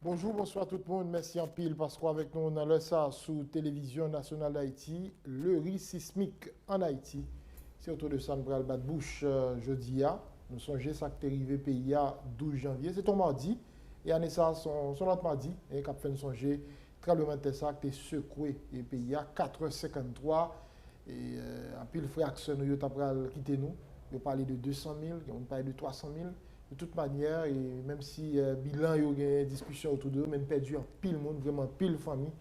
Bonjour, bonsoir tout le monde. Merci en pile parce qu'avec nous, on a le ça sous Télévision nationale d'Haïti, le risque sismique en Haïti. C'est autour de ça, nous prenons le de bouche jeudi. Nous songeons ça qui est arrivé pays à 12 janvier. C'est ton mardi. Et en ça, son autre mardi, et qui a fait nous songer, tremblement de ça qui est secoué et pays à 4h53. Et en pile, fraction, nous avons quitté nous. On parler de 200 000, on parle de 300 000. De toute manière, et même si bilan, il y a une discussion autour d'eux, même perdu en pile monde, vraiment pile famille,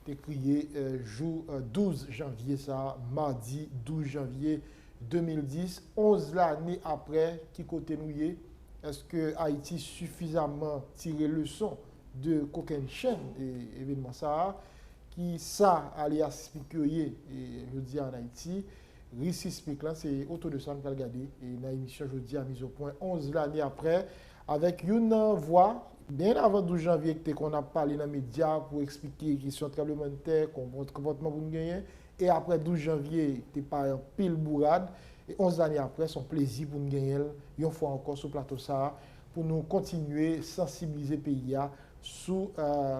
t'es crié jour 12 janvier, ça, mardi 12 janvier 2010, 11 l'année après, qui côté nous y est, est-ce que Haïti suffisamment tiré leçon de coquin chaîne et événement ça, qui ça allait à et je dis en Haïti, risque sismique là, c'est autour de ça qu'on va regarder. Et dans l'émission, je dis à mise au point 11 l'année après, avec une voix, bien avant 12 janvier, qu'on a parlé dans les médias pour expliquer les questions tremblement de terre, comportement pour nous gagner. Et après 12 janvier, tu pas un pile bourrade. Et 11 années après, son plaisir pour nous gagner, une fois encore sur le plateau ça, pour nous continuer à sensibiliser le pays sous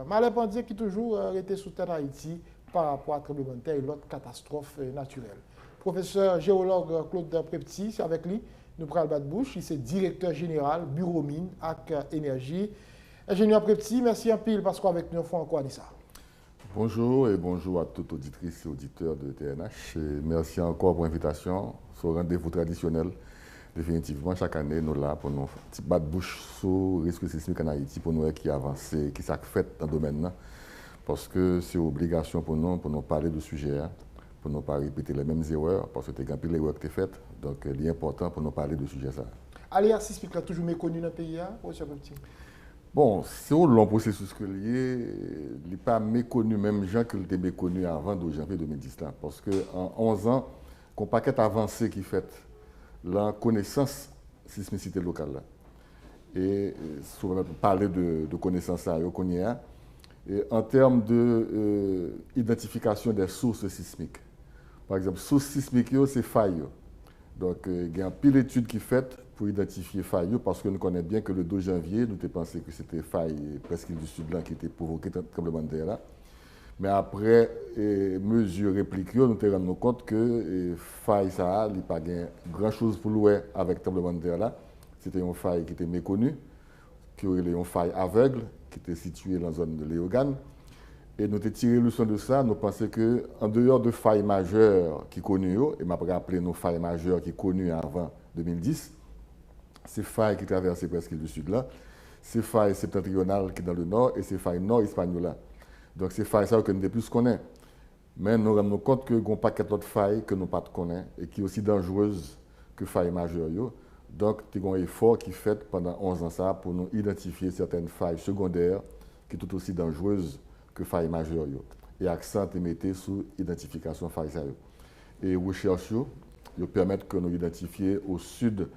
Malais qui toujours été sous terre Haïti par rapport à tremblement de terre et l'autre catastrophe naturelle. Professeur géologue Claude Prepti, c'est avec lui. Nous prenons le bouche. Il est directeur général, bureau mine, avec énergie. Ingénieur Prepti, merci un pile parce qu'avec nous, on fait encore ça. Bonjour et bonjour à toutes auditrices et auditeurs de TNH. Et merci encore pour l'invitation sur le rendez-vous traditionnel. Définitivement, chaque année, nous sommes là pour nous battre bouche sur le risque sismique en Haïti, pour nous qui avance, qui s'est fait dans le domaine. Parce que c'est une obligation pour nous parler de sujet, pour ne pas répéter les mêmes erreurs, parce que c'est un peu l'erreur qui est faite. Donc, il est important pour nous parler de sujet. Aléa sismique est toujours méconnu dans le pays, professeur Prepti? Bon, c'est un long processus que lié, il n'est pas méconnu, même gens qui étaient méconnus avant de janvier 2010 là, parce qu'en 11 ans, qu'on paquet avancé qui fait la connaissance sismicité locale là. Et souvent parler de connaissance ça, qu'on y a. Et en termes de identification des sources sismiques. Par exemple, source sismique, c'est faille. Donc, il y a une pile d'études qui sont faites pour identifier faille, parce que nous connaissons bien que le 2 janvier, nous avons pensé que c'était faille presque du sud là qui était provoqué le tremblement de terre là. Mais après mesures répliquées, nous nous rendu compte que faille ça, il n'y a pas grand chose pour louer avec le tremblement de terre là. C'était une faille qui était méconnue, qui aurait une faille aveugle, qui était située dans la zone de Léogane. Et nous avons tiré leçon de ça, nous pensons qu'en dehors de failles majeures qui connues, et m'a rappelé nos failles majeures qui connues avant 2010, ces failles qui traversent presque le sud là, ces failles septentrionales qui sont dans le nord et ces failles nord espagnoles là. Donc ces failles ça que nous ne plus connaître. Mais nous nous rendons compte que nous pas d'autres failles que nous ne connaissons et qui sont aussi dangereuses que les failles majeures. Donc il y a un effort qui est fait pendant 11 ans ça pour nous identifier certaines failles secondaires qui sont tout aussi dangereuses que failles majeures. Et accent est mis sur l'identification de failles. Et recherche permettent que nous identifier au sud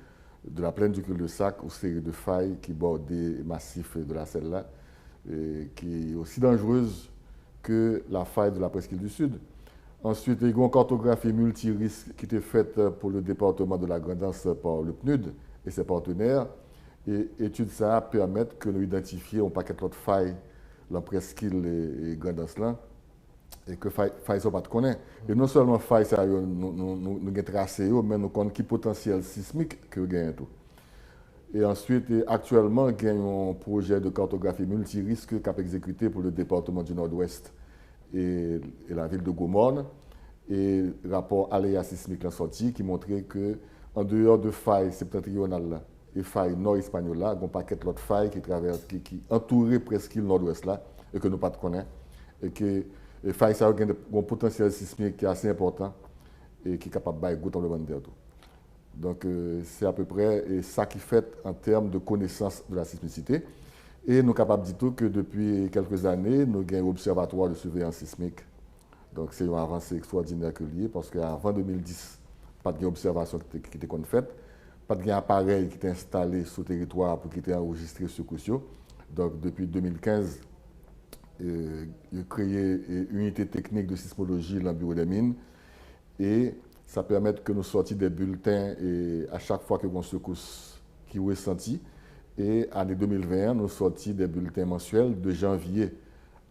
de la plaine du cul-de-sac une série de failles qui bordent des massifs de la Selle-là, qui est aussi dangereuse que la faille de la presqu'île du Sud. Ensuite, il y a une cartographie multirisque qui était faite pour le département de la Grandance par le PNUD et ses partenaires. Et études ça permettent que nous identifions un paquet d'autres failles dans la presqu'île et Grandance là, et que failles sont pas de connaître. Et non seulement failles ça nous avons tracé, mais nous connaissons qui potentiel sismique que nous gagnons tout. Et ensuite, actuellement, il y a un projet de cartographie multirisque qui a été exécuté pour le département du Nord-Ouest et la ville de Gomorne. Et le rapport aléa sismique l'a sorti qui montrait que, en dehors de failles septentrionales et failles nord-espagnoles, il y a un paquet d'autres failles qui entouraient presque le Nord-Ouest là, et que nous ne connaissons pas. Et que les failles ont un potentiel sismique qui est assez important et qui est capable de faire un tremblement de terre. Donc, c'est à peu près ça qui fait en termes de connaissance de la sismicité. Et nous sommes capables de dire que depuis quelques années, nous avons un observatoire de surveillance sismique. Donc, c'est une avancée extraordinaire que liée parce qu'avant 2010, pas d'observation qui était faite, pas d'appareil qui était installé sur le territoire pour qu'il était enregistré sur Caution. Donc, depuis 2015, il a créé une unité technique de sismologie dans le bureau des mines. Et ça permet que nous sortions des bulletins et à chaque fois que nous secousse qui est ressenti Et année 2021, nous sortis des bulletins mensuels de janvier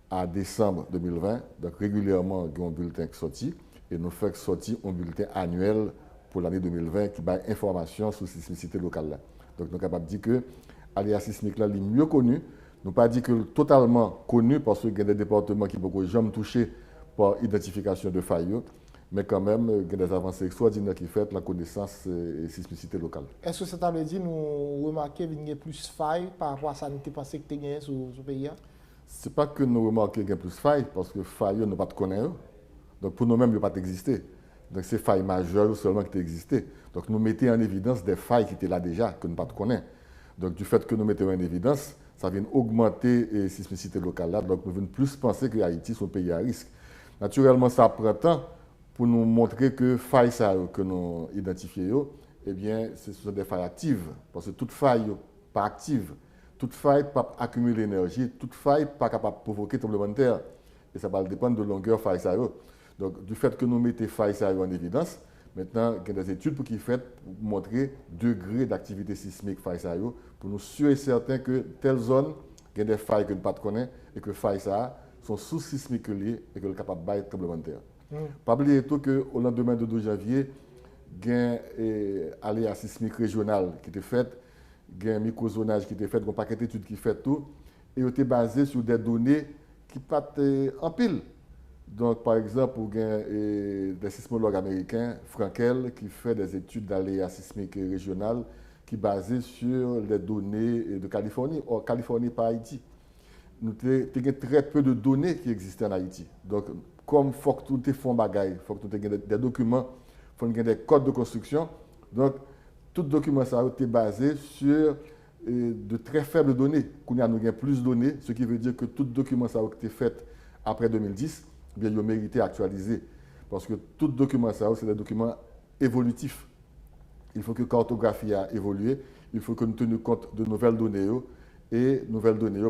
à décembre 2020. Donc régulièrement, il y a un bulletin qui sorti et nous faisons sortir un bulletin annuel pour l'année 2020 qui donne information sur la sismicité locale. Là. Donc nous sommes capables de dire que l'aléa sismique là, est mieux connu. Nous pas dit que totalement connu parce qu'il y a des départements qui ne peuvent jamais toucher par identification de failles, mais quand même, il y a des avancées extraordinaires qui font la connaissance et sismicité locale. Est-ce que ça veut dire que nous remarquons qu'il y a plus de failles par rapport à ça que nous pensons que tu as sur le pays? Ce n'est pas que nous remarquons qu'il y a plus de failles, parce que failles, nous ne pas connaître. Donc pour nous-mêmes, il n'y a pas existé. Donc c'est failles majeures seulement qui existaient. Donc nous mettons en évidence des failles qui étaient là déjà, que nous ne connaissons pas. Donc du fait que nous mettons en évidence, ça vient augmenter la sismicité locale là. Donc nous venons plus penser que Haïti est un pays à risque. Naturellement, ça prend temps pour nous montrer que les failles que nous identifions, eh bien, ce sont des failles actives. Parce que toute faille pas active, toute faille pas accumuler l'énergie, toute faille pas capable de provoquer tremblement de terre. Et ça va dépendre de la longueur de faille. Donc, du fait que nous mettons faille en évidence, maintenant, il y a des études qui sont faites pour montrer le degré d'activité sismique faille pour nous sûr et certain que telle zone, il y a des failles que nous ne connaissons pas et que les failles sont sous-sismiques liées et que nous sommes capables de tremblement de terre. Pas oublier tout qu'au lendemain de 12 janvier, il y a un aléa sismique régional qui était fait, il y a un microzonage qui était fait, un paquet d'études qui fait tout, et il était basé sur des données qui partent en pile. Donc, par exemple, il y a des sismologues américains, Frankel, qui fait des études d'aléa sismique régional qui sont basées sur les données de Californie, or Californie pas Haïti. Nous avons très peu de données qui existent en Haïti. Donc, comme il faut que tout est fait bagaille, il faut que tout ait des documents, il faut qu'il y ait des codes de construction. Donc, tout document ça a été basé sur de très faibles données. Nous avons plus de données, ce qui veut dire que tout document ça a été fait après 2010, bien, il a mérité actualiser. Parce que tout document ça, c'est des documents évolutifs. Il faut que la cartographie a évolué, il faut que nous tenions compte de nouvelles données. Et nouvelles données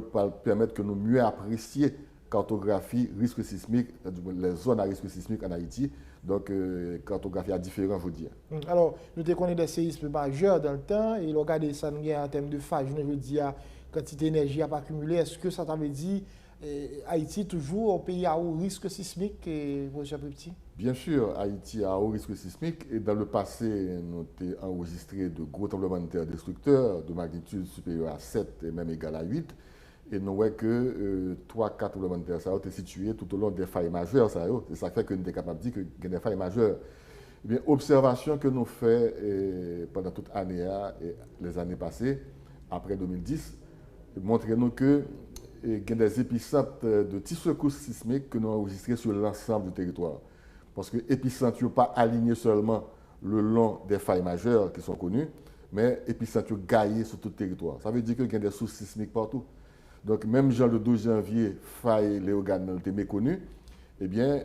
permettent que nous mieux apprécions cartographie, risque sismique, les zones à risque sismique en Haïti. Donc, cartographie à différents, je vous dire. Alors, nous connaissons des séismes majeurs dans le temps et regardez ça en termes de failles. Je veux dire, quantité d'énergie à accumuler. Est-ce que ça t'avait dit Haïti toujours un pays à haut risque sismique, monsieur Petit? Bien sûr, Haïti a haut risque sismique et dans le passé, nous avons enregistré de gros tremblements de terre destructeurs de magnitude supérieure à 7 et même égale à 8. Et nous voyons que 3-4 tremblements de terre sont situés tout au long des failles majeures. C'est ça qui fait que nous sommes capables de dire qu'il y a des failles majeures. Eh bien, observation que nous faisons pendant toute l'année et les années passées, après 2010, montrent-nous que il y a des épicentres de petits secousses sismiques que nous avons enregistrés sur l'ensemble du territoire. Parce que l'épicentre n'est pas aligné seulement le long des failles majeures qui sont connues, mais l'épicentre est gaillé sur tout le territoire. Ça veut dire qu'il y a des sources sismiques partout. Donc, même genre le 12 janvier, faille Léogane était méconnue, eh bien,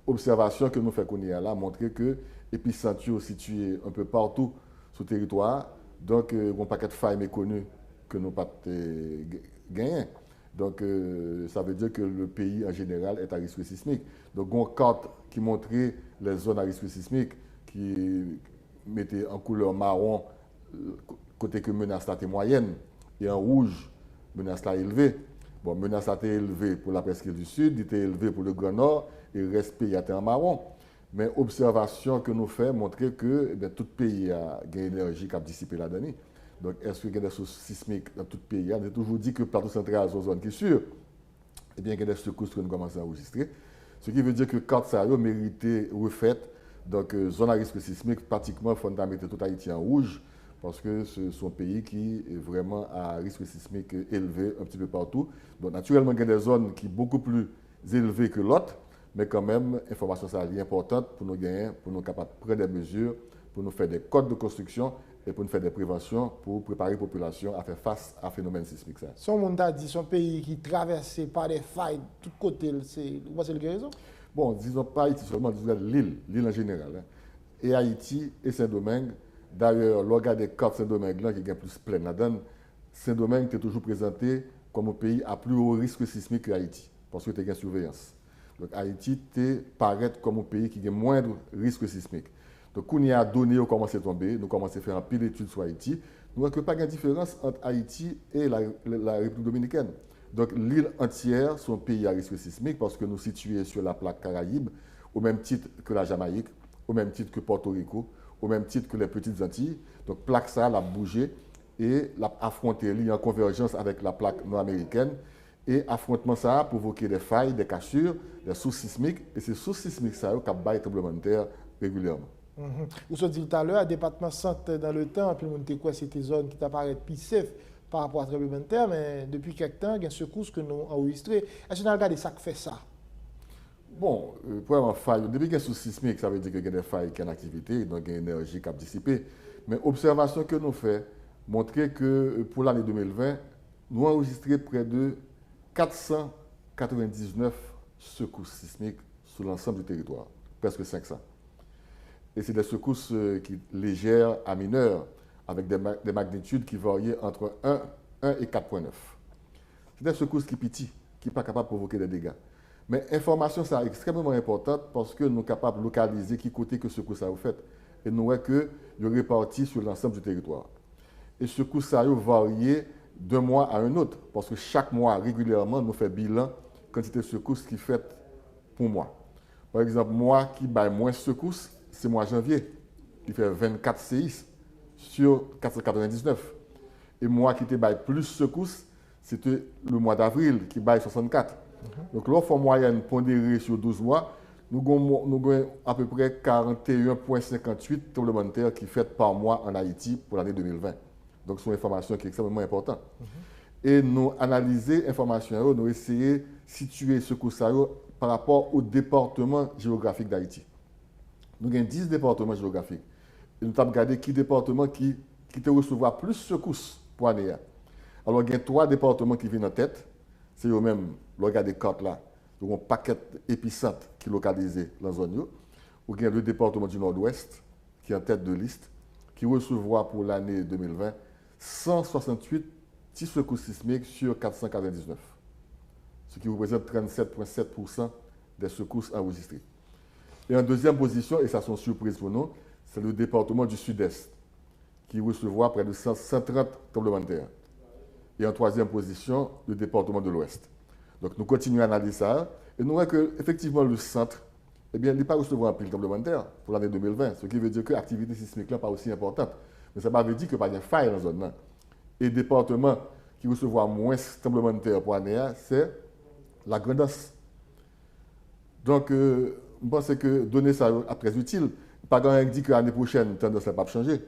observation que nous faisons là montre que l'épicentre est situé un peu partout sur le territoire. Donc, il y a un paquet de failles méconnues que nous n'avons pas gagné. Donc, ça veut dire que le pays en général est à risque sismique. Donc, on a une carte qui montrait les zones à risque sismique, qui mettait en couleur marron côté que menace était moyenne, et en rouge, menace là élevée. Bon, menace était élevée pour la presqu'île du Sud, il était élevé pour le Grand Nord, et le reste pays était en marron. Mais l'observation que nous faisons montre que tout pays a une énergie qui a dissipé là-dedans. Donc, est-ce qu'il y a des sources sismiques dans tout le pays? On a toujours dit que le plateau central est une zone qui est sûre. Eh bien, il y a des secousses que nous commençons à enregistrer. Ce qui veut dire que quand ça a mérité refaite, donc zone à risque sismique, pratiquement, il faut mettre tout Haïti en rouge, parce que ce sont des pays qui est vraiment à risque sismique élevé un petit peu partout. Donc, naturellement, il y a des zones qui sont beaucoup plus élevées que l'autre, mais quand même, l'information ça est importante pour nous gagner, pour nous capables de prendre des mesures, pour nous faire des codes de construction et pour nous faire des préventions pour préparer la population à faire face à un phénomène sismique. Son monde a dit, son pays qui est traversé par des failles de tous côtés, vous pensez le raison? Bon, disons pas Haïti seulement, disons l'île en général. Hein. Et Haïti et Saint-Domingue, d'ailleurs, le regard des cartes Saint-Domingue là, qui est plus plein là-dedans, Saint-Domingue est toujours présenté comme un pays à plus haut risque sismique que Haïti, parce que tu as une surveillance. Donc Haïti paraît comme un pays qui a moindre risque sismique. Donc, quand on a donné, on commence à tomber, nous commençons à faire un pile d'études sur Haïti. nous voyons que pas de différence entre Haïti et la République dominicaine. Donc l'île entière, son pays à risque sismique parce que nous situons sur la plaque Caraïbe, au même titre que la Jamaïque, au même titre que Porto Rico, au même titre que les Petites Antilles. Donc plaque ça, l'a bougé et l'a affronté en convergence avec la plaque nord-américaine. Et affrontement ça a provoqué des failles, des cassures, des sources sismiques. Et ces sources sismiques, ça a battu tremblement de terre régulièrement. Vous avez dit tout à l'heure, le département centre dans le temps, puis on dit quoi, c'était une zone qui t'apparaît plus safe par rapport à tremblement de terre, mais depuis quelque temps, il y a une secousse que nous enregistrée. Est-ce qu'on a regardé ça qui fait ça? Bon, pour avoir faille, depuis qu'il y a un source sismique, ça veut dire qu'il y a des failles qui sont en activité, donc il y a une énergie qui a dissipé. Mais l'observation que nous faisons montre que pour l'année 2020, nous avons enregistré près de 499 secousses sismiques sur l'ensemble du territoire, presque 500. Et c'est des secousses légères à mineures, avec des magnitudes qui variaient entre 1 et 4,9. C'est des secousses qui pitient, qui ne sont pas capables de provoquer des dégâts. Mais l'information, c'est extrêmement importante parce que nous sommes capables de localiser qui côté que secousse ça a fait. Et nous voyons que nous répartis sur l'ensemble du territoire. Et secousse ça a varié d'un mois à un autre, parce que chaque mois, régulièrement, nous faisons bilan quantité de secousses qui fait pour moi. Par exemple, moi qui baille moins de secousses, c'est mois janvier, qui fait 24 séismes sur 499. Et moi qui te baille plus de secousses, c'était le mois d'avril qui baille 64. Donc, l'offre moyenne pondérée sur 12 mois, nous avons à peu près 41,58 tremblements de terre qui fait par mois en Haïti pour l'année 2020. Donc, c'est une information qui est extrêmement importante. Et nous analyser l'information, nous essayer de situer ce coup par rapport au département géographique d'Haïti. Nous avons 10 départements géographiques. Et nous avons regardé qui département qui te recevra plus de secousses pour l'année. Alors, il y a 3 départements qui viennent en tête. C'est eux-mêmes, regardez les cartes là, il y a un paquet épicentre qui est localisé dans la zone. Ou il y a le département du Nord-Ouest qui est en tête de liste, qui recevra pour l'année 2020 168 petits secousses sismiques sur 499, ce qui représente 37,7% des secousses enregistrées. Et en deuxième position, et ça c'est une surprise pour nous, c'est le département du Sud-Est, qui recevra près de 130 tremblements de terre. Et en troisième position, le département de l'Ouest. Donc nous continuons à analyser ça, et nous voyons qu'effectivement le centre, eh bien, il n'est pas recevoir un pile tremblement de terre pour l'année 2020, ce qui veut dire que l'activité sismique n'est pas aussi importante. Mais ça veut dire qu'il n'y a pas de faille dans la zone. Et le département qui recevra moins de tremblements de terre pour l'année, c'est la Grand'Anse. Donc, je pense que donner ça est très utile. Pas grand qui dit que l'année prochaine, tendance n'a pas changer.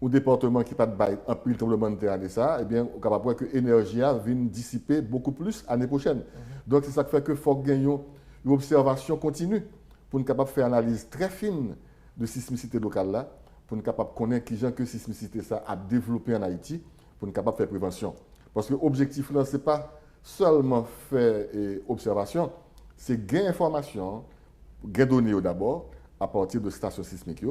Un département qui n'a pas de un pile tremblement de terre l'année ça, eh bien, on est capable de voir que l'énergie vient dissiper beaucoup plus l'année prochaine. Donc, c'est ça qui fait qu'il faut gagner une observation continue pour être capable de faire une analyse très fine de sismicité locale là, pour être capable de connaître qui gens que sismicité ça a développé en Haïti, pour être capable de faire prévention. Parce que l'objectif là, ce n'est pas seulement faire observation, c'est gagner information, gagner données d'abord, à partir de stations sismiques,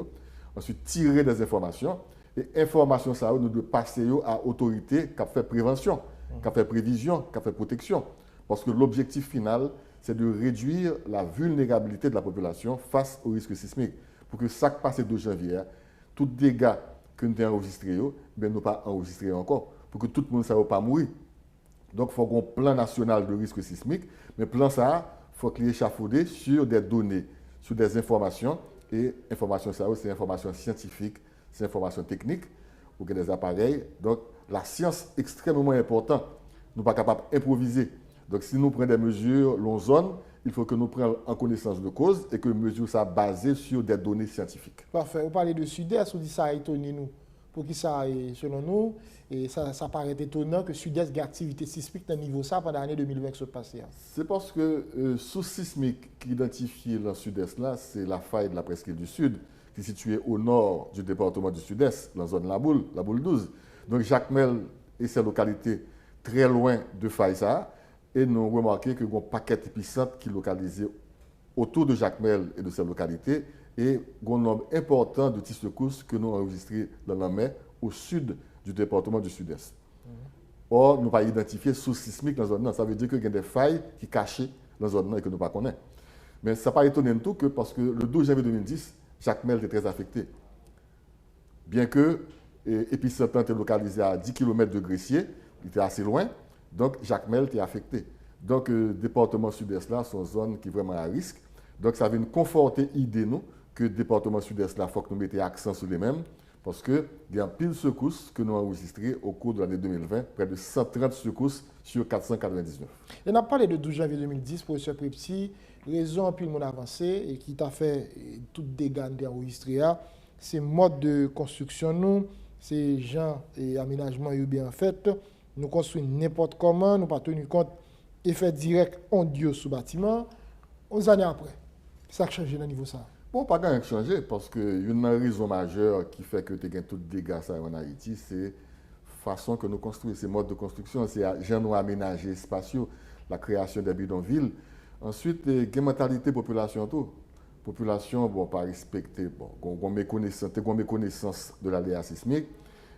ensuite tirer des informations, et information ça, nous devons passer à l'autorité qui a fait prévention, qui a fait prévision, qui a fait protection. Parce que l'objectif final, c'est de réduire la vulnérabilité de la population face au risque sismique. Pour que ça qui passe le 2 janvier, tous les dégâts que nous avons enregistrés, ben, nous pas enregistrés encore. Pour que tout le monde ne soit pas mourir. Donc, il faut un plan national de risque sismique. Mais le plan, ça, il faut qu'il est échafaudé sur des données, sur des informations. Et information, ça, c'est information scientifique, c'est information technique, ou des appareils. Donc, la science est extrêmement importante. Nous ne sommes pas capables d'improviser. Donc, si nous prenons des mesures, l'on zone, il faut que nous prenions en connaissance de cause et que les mesures soient basées sur des données scientifiques. Parfait. Vous parlez de Sud-Est, vous dites ça a étonné nous. Pour qui ça, selon nous, et ça paraît étonnant que Sud-Est ait activité sismique dans le niveau ça pendant l'année 2020 qui se passait. C'est parce que source sismique qui identifie dans le Sud-Est, là, c'est la faille de la presqu'île du Sud, qui est située au nord du département du Sud-Est, dans la zone la boule 12. Donc Jacmel et ses localités très loin de faille ça. Et nous remarquons que y a un paquet épicentre qui est localisé autour de Jacmel et de ces localités et un nombre important de petits secousses que nous avons enregistrés dans la mer au sud du département du Sud-Est. Or, nous n'avons pas identifié source sismique dans la zone. Ça veut dire qu'il y a des failles qui sont cachées dans la zone et que nous ne connaissons pas. Mais ça n'a pas étonné tout que parce que le 12 janvier 2010, Jacmel était très affecté. Bien que et puis Saint-Anne était localisé à 10 km de Gressier, il était assez loin, donc Jacmel était affecté. Donc, département sud-est là sont zones qui sont vraiment à risque. Donc, ça vient conforter l'idée nous que le département sud-est là, il faut que nous mettions accent sur les mêmes, parce qu'il y a un pile secousses que nous avons enregistrées au cours de l'année 2020, près de 130 secousses sur 499. On a parlé de 12 janvier 2010, professeur Prepsi, raison puis mon avancé et qui t'a fait tout dégâts enregistré, c'est mode de construction nous, c'est gens et aménagement bien fait, nous construisons n'importe comment, nous pas tenu compte effet direct ondieux sous bâtiment, 11 années après. Ça a changé dans le niveau ça. Bon, pas grand chose changé parce que une raison majeure qui fait que tu as tout dégâts ça en Haïti, c'est la façon que nous construisons, ces modes de construction, c'est gens nous aménager spatiaux, la création des bidonvilles. Ensuite, il y a une mentalité population tout. Population, bon, pas respecter, bon, on méconnaissance de l'aléa sismique,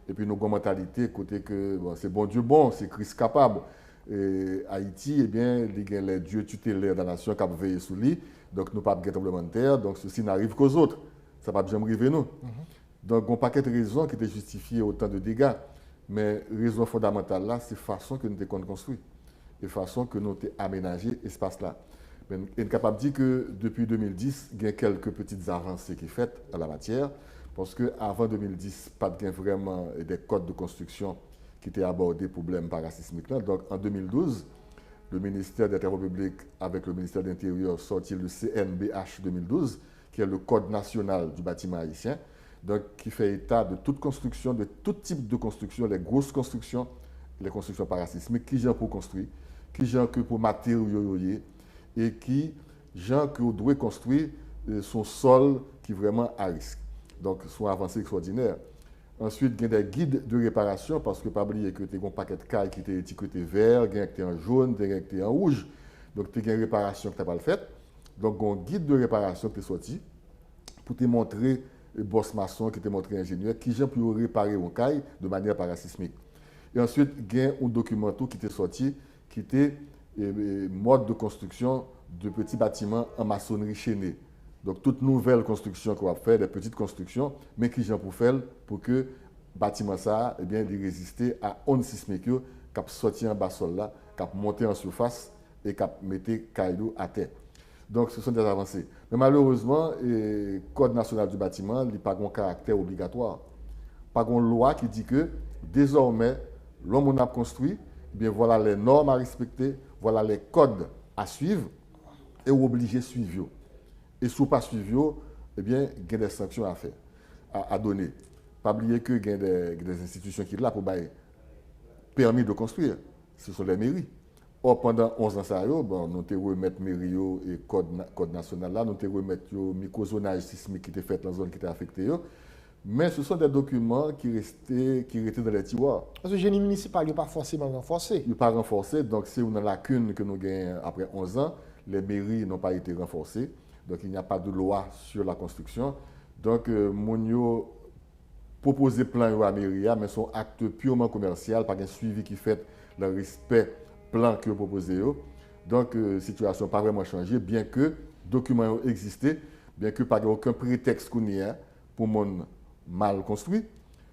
et puis nous avons une mentalité côté que bon, c'est bon Dieu bon, c'est Christ capable. Et Haïti, eh bien, il y a les dieux tutélaires de la nation qui ont veillé sous lui. Donc, nous n'avons pas de tremblement de terre. Donc, ceci n'arrive qu'aux autres. Ça ne va jamais arriver nous. Donc, il y a un paquet de raisons qui étaient justifiées autant de dégâts. Mais la raison fondamentale là, c'est la façon que nous avons construit. La façon que nous avons aménagé l'espace là. On est capable de dire que depuis 2010, il y a quelques petites avancées qui sont faites en la matière. Parce qu'avant 2010, pas de vraiment des codes de construction qui étaient abordés pour le problème parasismique. Donc en 2012, le ministère des Travaux publics avec le ministère de l'Intérieur sortit le CNBH 2012, qui est le Code national du bâtiment haïtien, donc qui fait état de toute construction, de tout type de construction, les grosses constructions, les constructions parasismiques, qui gens pour construire, qui gens que pour matériaux et qui gens que vous devez construire son sol qui est vraiment à risque. Donc, sont avancées extraordinaires. Ensuite, il y a des guides de réparation, parce que pas oublier que tu as un paquet de cailles qui étaient étiquetés vert, qui étaient en jaune, qui étaient en rouge. Donc, tu as une réparation que tu n'as pas faite. Donc, il y a un guide de réparation qui est sorti pour te montrer le boss maçon, qui te montrer l'ingénieur, qui vient pour réparer une caille de manière parasismique. Et ensuite, il y a un document qui était sorti, qui était mode de construction de petits bâtiments en maçonnerie chaînée. Donc, toute nouvelle construction qu'on va faire, des petites constructions, mais qui j'en pour faire pour que le bâtiment ça, eh bien, il résiste à ondes sismiques qui a sorti en bas sol là, qui a monté en surface et qui a mis caillou à terre. Donc, ce sont des avancées. Mais malheureusement, le Code national du bâtiment n'a pas un caractère obligatoire. Pas une loi qui dit que désormais, l'homme a construit, eh bien, voilà les normes à respecter, voilà les codes à suivre et obligé de suivre. Et si vous ne pas suivi, eh bien, il y a des sanctions à faire, à donner. Pas oublier qu'il y a des institutions qui sont là pour bailler permis de construire. Ce sont les mairies. Or, pendant 11 ans, bon, nous avons remettre mairie et code national là, nous avons remettre le microzonage sismique qui était fait dans la zone qui était affectée. Mais ce sont des documents qui restaient dans les tiroirs. Parce que le génie municipal n'est pas forcément renforcé. Il n'est pas renforcé, donc c'est une lacune que nous gagnons après 11 ans. Les mairies n'ont pas été renforcées. Donc, il n'y a pas de loi sur la construction. Donc, Mounio proposé plan à mairie, mais son acte purement commercial, pas un suivi qui fait le respect plan que vous proposez. Donc, situation n'a pas vraiment changé, bien que documents existent, bien que pas aucun prétexte qu'on y a pour mon mal construit.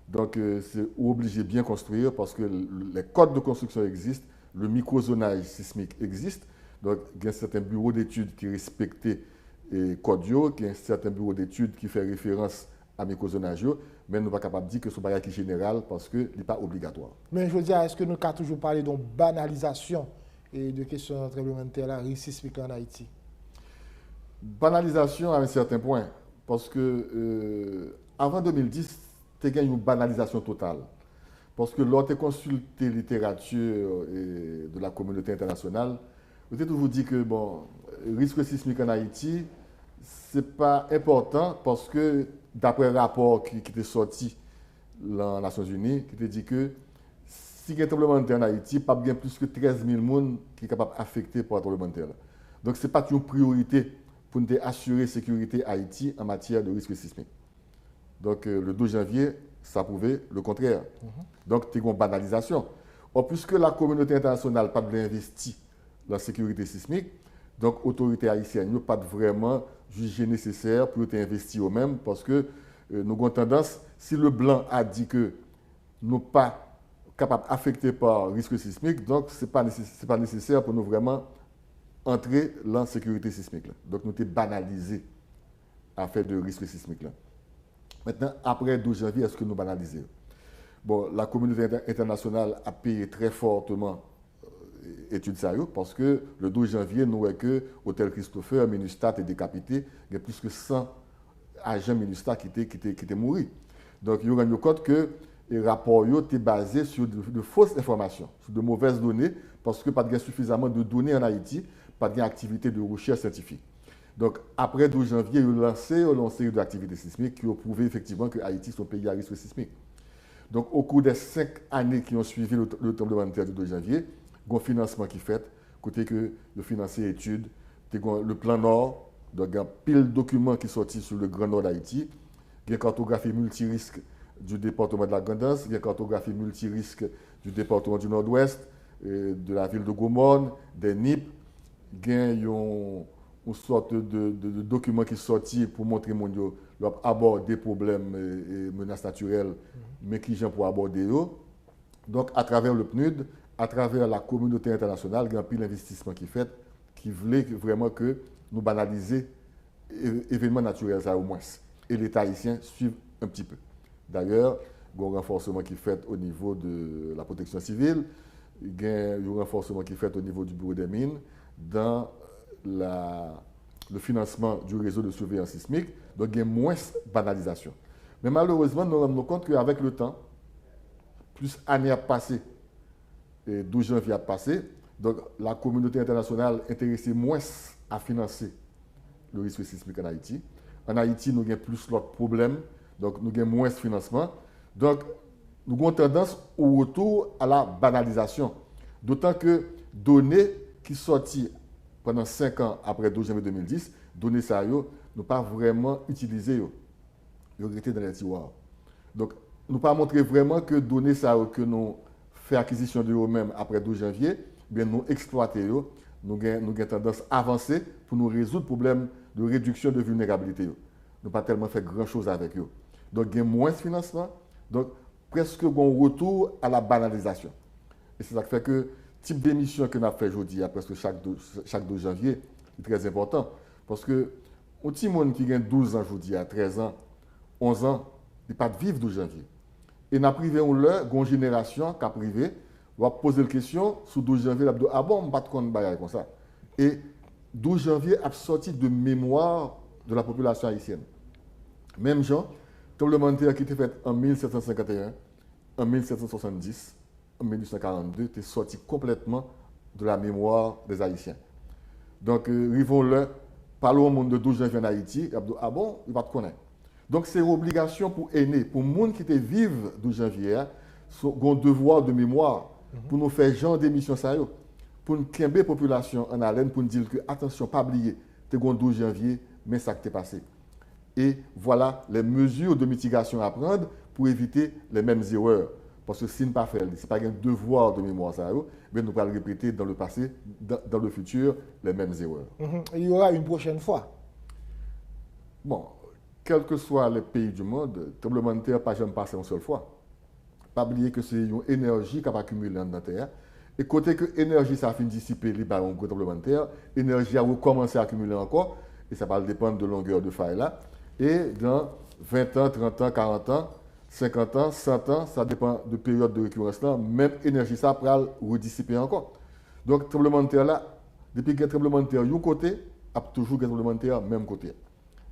Donc, c'est obligé de bien construire parce que les codes de construction existent, le microzonage sismique existe. Donc, il y a certains bureaux d'études qui respectent et Codio, qui est un certain bureau d'études qui fait référence à microzonage, mais nous ne sommes pas capables de dire que ce bagage est général parce qu'il n'est pas obligatoire. Mais je veux dire, est-ce que nous avons toujours parlé de banalisation et de questions de tremblement de terre, risque sismique en Haïti? Banalisation à un certain point, parce que avant 2010, tu as gagné une banalisation totale. Parce que lorsque tu as consulté la littérature de la communauté internationale, vous avez toujours dit que bon, le risque sismique en Haïti, ce n'est pas important parce que d'après un rapport qui était sorti dans les Nations Unies, qui te dit que si il y a un tremblement de terre en Haïti, pas bien plus que 13 000 personnes qui sont capables d'affecter par un tremblement de terre. Donc, ce n'est pas une priorité pour nous assurer la sécurité Haïti en matière de risque sismique. Donc, le 12 janvier, ça prouvait le contraire. Donc, tu as une banalisation. Or, puisque la communauté internationale n'a pas investi dans la sécurité sismique, donc l'autorité haïtienne n'a pas vraiment jugé nécessaire pour investir eux-mêmes parce que nous avons tendance, si le blanc a dit que nous pas capables affectés par risque sismique, donc ce n'est pas nécessaire pour nous vraiment entrer dans la sécurité sismique. Là. Donc nous avons banalisé l'affaire de risque sismique. Là. Maintenant, après 12 janvier, est-ce que nous banalisons? Bon, la communauté internationale a payé très fortement étude sérieuse parce que le 12 janvier, nous voyons que l'hôtel Christopher, Minustat est décapité, il y a plus que 100 agents Minustat qui étaient morts. Donc, il y a rendu compte que les rapports étaient basés sur de fausses informations, sur de mauvaises données, parce que pas de suffisamment de données en Haïti, pas d'activité de recherche scientifique. Donc, après 12 janvier, ils ont lancé une série d'activités sismiques qui ont prouvé effectivement que Haïti est un pays à risque sismique. Donc, au cours des 5 années qui ont suivi le tremblement de terre du 2 janvier, il y a un financement qui est fait, côté que le financer études, le plan Nord, donc il y a pile de documents qui sont sortis sur le Grand Nord d'Haïti, il y a une cartographie multirisque du département de la Grandance, il y a une cartographie multirisque du département du Nord-Ouest, de la ville de Gomorne, des NIP, il y a une sorte de document qui est sorti pour montrer mon aborder des problèmes et menaces naturelles, mais qui sont pour aborder eux. Donc, à travers le PNUD, à travers la communauté internationale, il y a un peu d'investissement qui est fait, qui voulait vraiment que nous banalisions événements naturels, ça au moins. Et l'État haïtien suive un petit peu. D'ailleurs, il y a un renforcement qui est fait au niveau de la protection civile, il y a un renforcement qui est fait au niveau du bureau des mines, dans le financement du réseau de surveillance sismique, donc il y a moins de banalisation. Mais malheureusement, nous nous rendons compte qu'avec le temps, plus années a passé, et 12 janvier a passé, donc la communauté internationale intéressée moins à financer le risque sismique en Haïti. En Haïti, nous avons plus d'autres problèmes, donc nous avons moins de financement. Donc, nous avons tendance au retour à la banalisation. D'autant que données qui sont sorties pendant 5 ans après 12 janvier 2010, données ça, nous pas vraiment utilisées. Ils étaient dans les tiroirs. Donc, nous pas montré vraiment que données ça que nous fait acquisition de eux-mêmes après 12 janvier, bien nous exploiter, nous avons tendance à avancer pour nous résoudre le problème de réduction de vulnérabilité. Nous pas tellement fait grand-chose avec eux. Donc, il y a moins de financement, donc presque un retour à la banalisation. Et c'est ça qui fait que le type d'émission que nous avons fait aujourd'hui, presque chaque 12 janvier, est très important. Parce que un petit monde qui a 12 ans aujourd'hui, à 13 ans, 11 ans, il ne peut pas vivre 12 janvier. Et nous avons privé une génération qui a privé, va poser la question sur 12 janvier, ah bon, on ne peut pas de comme ça. Et 12 janvier a sorti de mémoire de la population haïtienne. Même genre, tremblement de terre qui était fait en 1751, en 1770, en 1842, était sorti complètement de la mémoire des Haïtiens. Donc, rivons-le, parlons au monde de 12 janvier en Haïti, ah bon, il va te connaître. Donc, c'est une obligation pour aînés, pour les gens qui étaient vivants 12 janvier, ont un devoir de mémoire pour nous faire genre d'émission sérieux, pour nous créer la population en haleine, pour nous dire que, attention, pas oublier, tu es 12 janvier, mais ça qui t'est passé. Et voilà les mesures de mitigation à prendre pour éviter les mêmes erreurs. Parce que si nous ne pas faire, ce n'est pas un devoir de mémoire, mais nous allons répéter dans le passé, dans le futur, les mêmes erreurs. Il y aura une prochaine fois. Bon, quels que soient les pays du monde, le tremblement de terre n'a pas jamais passé une seule fois. Pas oublier que c'est une énergie qui a accumulé dans la terre. Et côté que l'énergie ça a fini de dissiper, il y a un gros tremblement de terre, l'énergie a recommencé à accumuler encore, et ça va dépendre de la longueur de faille là. Et dans 20 ans, 30 ans, 40 ans, 50 ans, 100 ans, ça dépend de période de récurrence là, même l'énergie ça va redissiper encore. Donc, tremblement de terre là, depuis qu'il y a un tremblement de terre, il y a un côté, il y a toujours un tremblement de terre, même côté.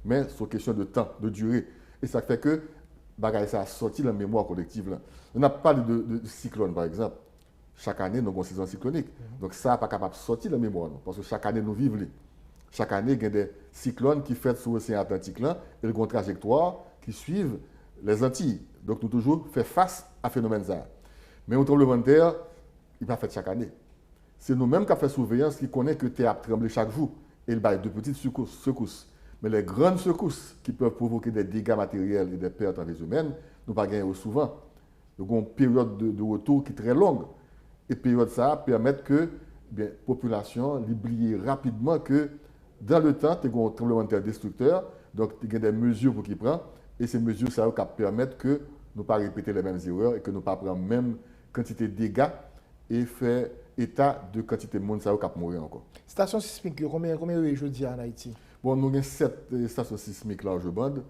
Mais c'est une question de temps, de durée. Et ça fait que ça a sorti la mémoire collective. Là. On n'a pas de cyclone, par exemple. Chaque année, nous avons une saison cyclonique. Donc, ça n'est pas capable de sortir la mémoire. Non, parce que chaque année, nous vivons. Chaque année, il y a des cyclones qui font sur l'océan Atlantique là, et une trajectoire qui suivent les Antilles. Donc, nous toujours fait face à phénomènes ça. Mais un tremblement de terre, il n'est pas fait chaque année. C'est nous-mêmes qui avons fait surveillance qui connaissent que la terre a tremblé chaque jour. Et il y a de petites secousses. Mais les grandes secousses qui peuvent provoquer des dégâts matériels et des pertes en vie humaine, nous ne pas gagner souvent. Nous avons une période de retour qui est très longue. Et période ça permet que la population l'oublie rapidement que dans le temps, tu as un tremblement de terre destructeur, donc tu as des mesures pour qu'il prend, et ces mesures ça permettent que nous pas répéter les mêmes erreurs et que nous pas prendre même quantité de dégâts et faire état de quantité de monde qui a mourir encore. Station sismique, combien aujourd'hui en Haïti? Bon, nous avons 7 stations sismiques large bande,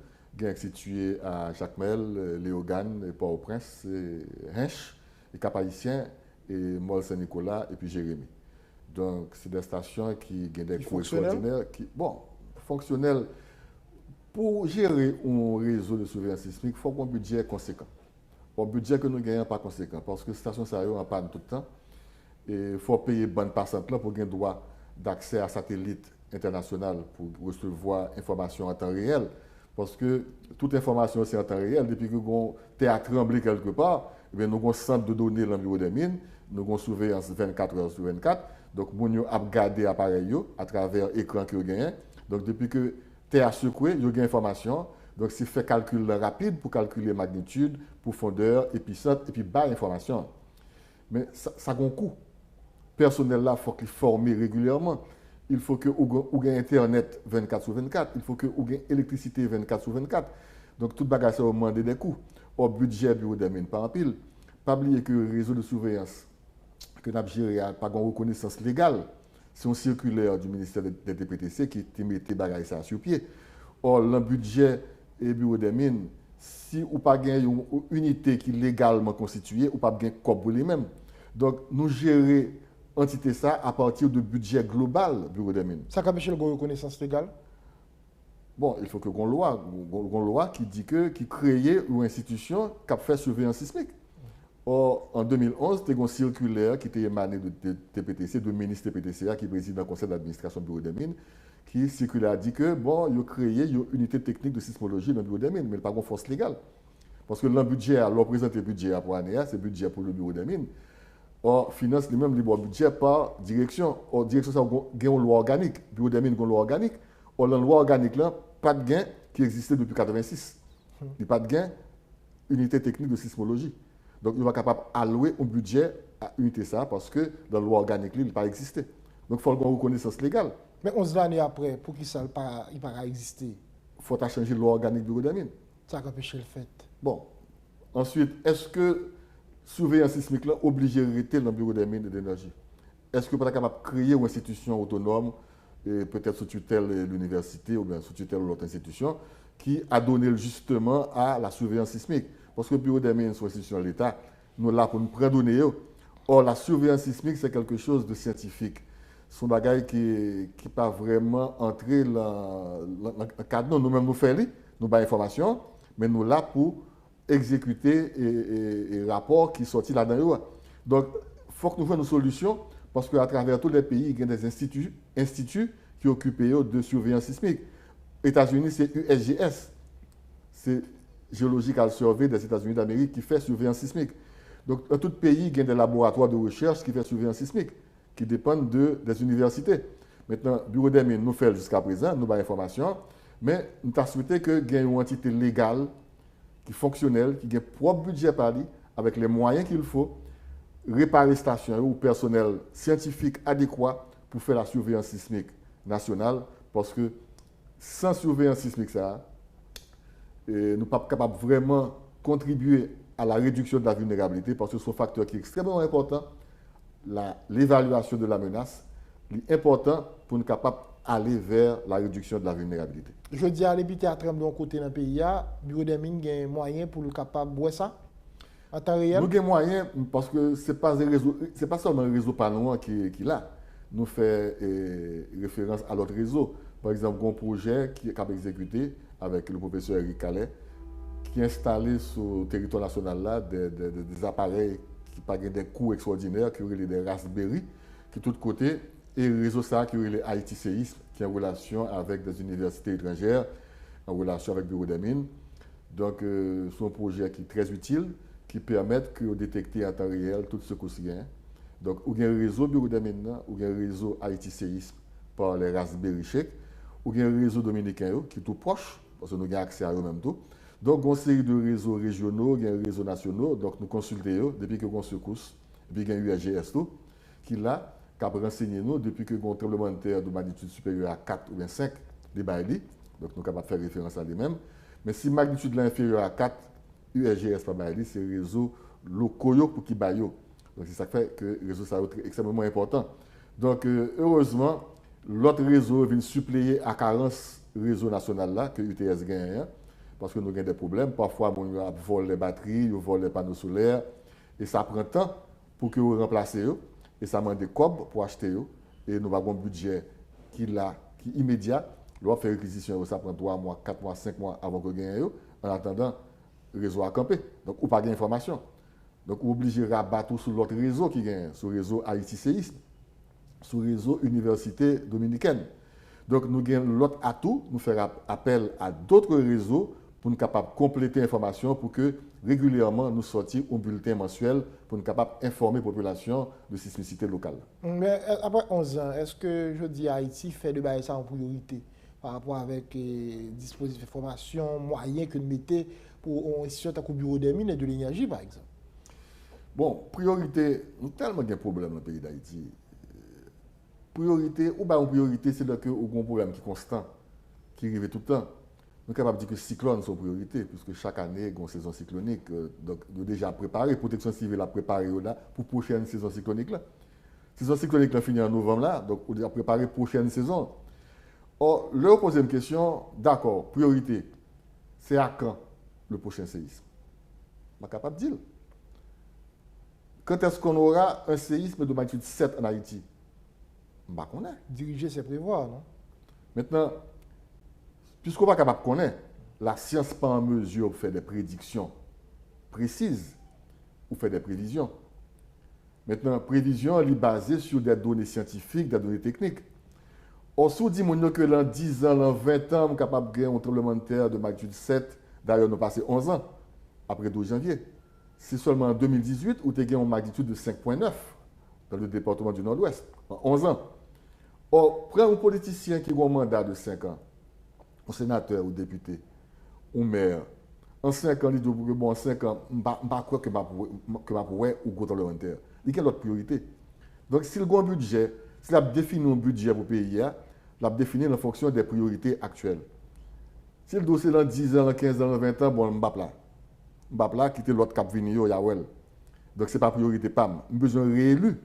situées à Jacmel, Léogane, Port-au-Prince, Hinche, et Cap-Haïtien, et Mol-Saint-Nicolas, et puis Jérémy. Donc, c'est des stations qui ont des coûts extraordinaires. Fonctionnels. Pour gérer un réseau de surveillance sismique, il faut un budget conséquent. Un budget que nous gagnons pas conséquent, parce que les stations sont en panne tout le temps. Et il faut payer bonne passante là pour gagner droit d'accès à satellite international pour recevoir information en temps réel. Parce que toute information c'est en temps réel. Depuis que nous théâtre tremblé quelque part, nous avons un centre de données dans le bureau des mines, nous avons surveillance 24 heures sur 24. Donc, nous avons gardé l'appareil à travers l'écran que vous gagnez. Donc, depuis que théâtre secoué, vous avez information. Donc, c'est fait calcul rapide pour calculer magnitude, profondeur, épicentre, et puis bas information. Mais ça a un coût. Personnel là, il faut qu'il forme régulièrement. Il faut que vous ayez Internet 24 sur 24. Il faut que vous ayez électricité 24 sur 24. Donc, tout bagage, ça va demander des coûts. Au budget, bureau des mines, pas en pile. Pas oublier que le réseau de surveillance que nous avons géré n'a pas de reconnaissance légale. C'est un circulaire du ministère des TPTC qui met des bagages sur pied. Or, le budget et bureau des mines, si vous n'avez pas une unité qui est légalement constituée, vous n'avez pas de corps pour les-mêmes. Donc, nous gérons entité ça à partir du budget global du bureau des mines. Ça empêche la reconnaissance légale? Bon, il faut que une loi qui dit que qui crée une institution qui a fait surveillance sismique. Or, en 2011, il y a un circulaire qui était émané de TPTC, du ministre TPTC qui préside le conseil d'administration du bureau des mines, qui circulaire a dit que bon, il a créé une unité technique de sismologie dans le bureau des mines, mais il n'y a pas de force légale. Parce que le budget, alors présenter le budget pour l'année, c'est le budget pour le bureau des mines. Or, finance lui-même le budget par direction. Or, direction, ça a une loi organique. Le bureau des mines a une loi organique. Or, la loi organique, là, pas de gain qui existait depuis 1986. Il n'y a pas de gain, unité technique de sismologie. Donc, il va être capable d'allouer un budget à unité ça parce que dans la loi organique, il n'a pas existé. Donc, il faut une reconnaissance légale. Mais 11 années après, pour qui ça ne pas exister? Il faut changer la loi organique du bureau des mines. Ça a empêché le fait. Bon. Ensuite, est-ce que surveillance sismique là obligé de rester dans le bureau des mines et d'énergie? Est-ce que vous êtes capable de créer une institution autonome, peut-être sous tutelle de l'université ou bien sous tutelle de l'autre institution, qui a donné justement à la surveillance sismique? Parce que le bureau des mines, c'est une institution de l'État, nous là pour nous prendre données. Or, la surveillance sismique, c'est quelque chose de scientifique. C'est un bagage qui n'est pas vraiment entré dans le cadre. Nous-mêmes, nous faisons, nous avons l'information, mais nous là pour exécuter les rapports qui sont sortis là-dedans. Donc, il faut que nous fassions une solution parce qu'à travers tous les pays, il y a des instituts qui occupent de surveillance sismique. Les États-Unis, c'est USGS. C'est Geological Survey des États-Unis d'Amérique qui fait surveillance sismique. Donc, dans tout pays, il y a des laboratoires de recherche qui font surveillance sismique, qui dépendent des universités. Maintenant, le bureau des mines nous fait jusqu'à présent, nous avons l'information, mais nous avons souhaité qu'il y ait une entité légale, qui est fonctionnelle, qui a un propre budget par lui, avec les moyens qu'il faut, réparer les stations ou personnel scientifique adéquat pour faire la surveillance sismique nationale, parce que sans surveillance sismique, ça, nous ne sommes pas capables vraiment contribuer à la réduction de la vulnérabilité, parce que c'est un facteur qui est extrêmement important, l'évaluation de la menace, est important pour nous capables d'aller vers la réduction de la vulnérabilité. Je dis à l'habiter à Tremblay côté dans le pays, le bureau des mines a un moyen pour le capable de voir ça en temps réel? Nous avons moyen parce que ce n'est pas seulement le réseau Panouan qui est là. Nous faisons référence à l'autre réseau. Par exemple, un projet qui est exécuté avec le professeur Eric Calais, qui a installé sur le territoire national là, des appareils qui n'ont pas des coûts extraordinaires, qui ont des Raspberry, qui de tous côtés, et le réseau ça qui est le Haïti Séisme, qui est en relation avec des universités étrangères, en relation avec le bureau des mines. Donc, c'est un projet qui est très utile, qui permet de détecter en temps réel tout ce qu'on gagne. Donc, il y a un réseau bureau des mines, il y a un réseau Haïti Séisme par les Raspberry Check, il y a un réseau dominicain qui est tout proche, parce que nous avons accès à eux-mêmes tout. Donc, il y a une série de réseaux régionaux, il y a un réseau national, donc nous consultons depuis que nous avons secousse, depuis qu'il y a eu USGS tout, qui là, qui a renseigné nous depuis que nous avons un tremblement de terre de magnitude supérieure à 4 ou bien 5 des Bailey, donc nous sommes capables de faire référence à lui-même. Mais si magnitude est inférieure à 4, URGS pas bail, c'est réseau locaux pour qui bail. Donc c'est ça qui fait que le réseau ça est extrêmement important. Donc heureusement, l'autre réseau vient suppléer à carence réseau national là que UTS gagne hein, parce que nous avons des problèmes. Parfois, on vole les batteries, on vole les panneaux solaires et ça prend temps pour que vous remplacez et ça demande des cobs pour acheter et nous avons un budget qui est immédiat. L'on fait réquisition, ça prend 3 mois, 4 mois, 5 mois avant que vous gagnez. En attendant, le réseau a campé. Donc, ou pas d'information. Donc, vous obligez de rabattre sur l'autre réseau qui gagne, sur le réseau Haïti Séisme, sur le réseau Université Dominicaine. Donc, nous gagnons l'autre atout, nous faire appel à d'autres réseaux pour nous capables de compléter l'information pour que régulièrement nous sortions un bulletin mensuel pour nous capables d'informer la population de sismicité locale. Mais après 11 ans, est-ce que je dis Haïti fait de ça en priorité par rapport avec dispositifs de formation, moyens que nous mettons pour une institution comme le bureau des mines et de l'énergie, par exemple? Bon, priorité, nous avons tellement de problèmes dans le pays d'Haïti. Priorité, ou bien une priorité, c'est que nous avons un problème qui est constant, qui arrive tout le temps. Nous sommes capables de dire que les cyclones sont priorité, puisque chaque année, il y a une saison cyclonique. Donc, nous avons déjà préparé, la protection civile a préparé là, pour la prochaine saison cyclonique. La saison cyclonique finit en novembre, là, donc on a préparé la prochaine saison. Or, leur poser une question, d'accord, priorité, c'est à quand le prochain séisme? Je suis capable de dire. Quand est-ce qu'on aura un séisme de magnitude 7 en Haïti? Je ne sais pas. Diriger, c'est prévoir, non? Maintenant, puisqu'on n'est pas capable de connaître, la science n'est pas en mesure de faire des prédictions précises ou faire des prévisions. Maintenant, prévision est basée sur des données scientifiques, des données techniques. On se dit que dans 10 ans, dans 20 ans, on est capable de gagner un tremblement de terre de magnitude 7. D'ailleurs, nous avons passé 11 ans après 12 janvier. C'est seulement en 2018 où tu as gagné une magnitude de 5,9 dans le département du Nord-Ouest, en 11 ans. Or, prends un politicien qui a un mandat de 5 ans, un sénateur ou député, ou maire, en 5 ans, il dit que bon, en 5 ans, je ne sais pas que je pourrais ou gros tremblement de terre. Il y a l'autre priorité. Donc, s'il a un budget, s'il a défini un budget pour le pays, il a défini en fonction des priorités actuelles. Si le dossier dans 10 ans, 15 ans, 20 ans, bon, je ne sais pas là. Je ne sais pas là, quitter l'autre cap Vinio, Yawel. Donc, ce n'est pas priorité PAM. J'ai besoin de réélu.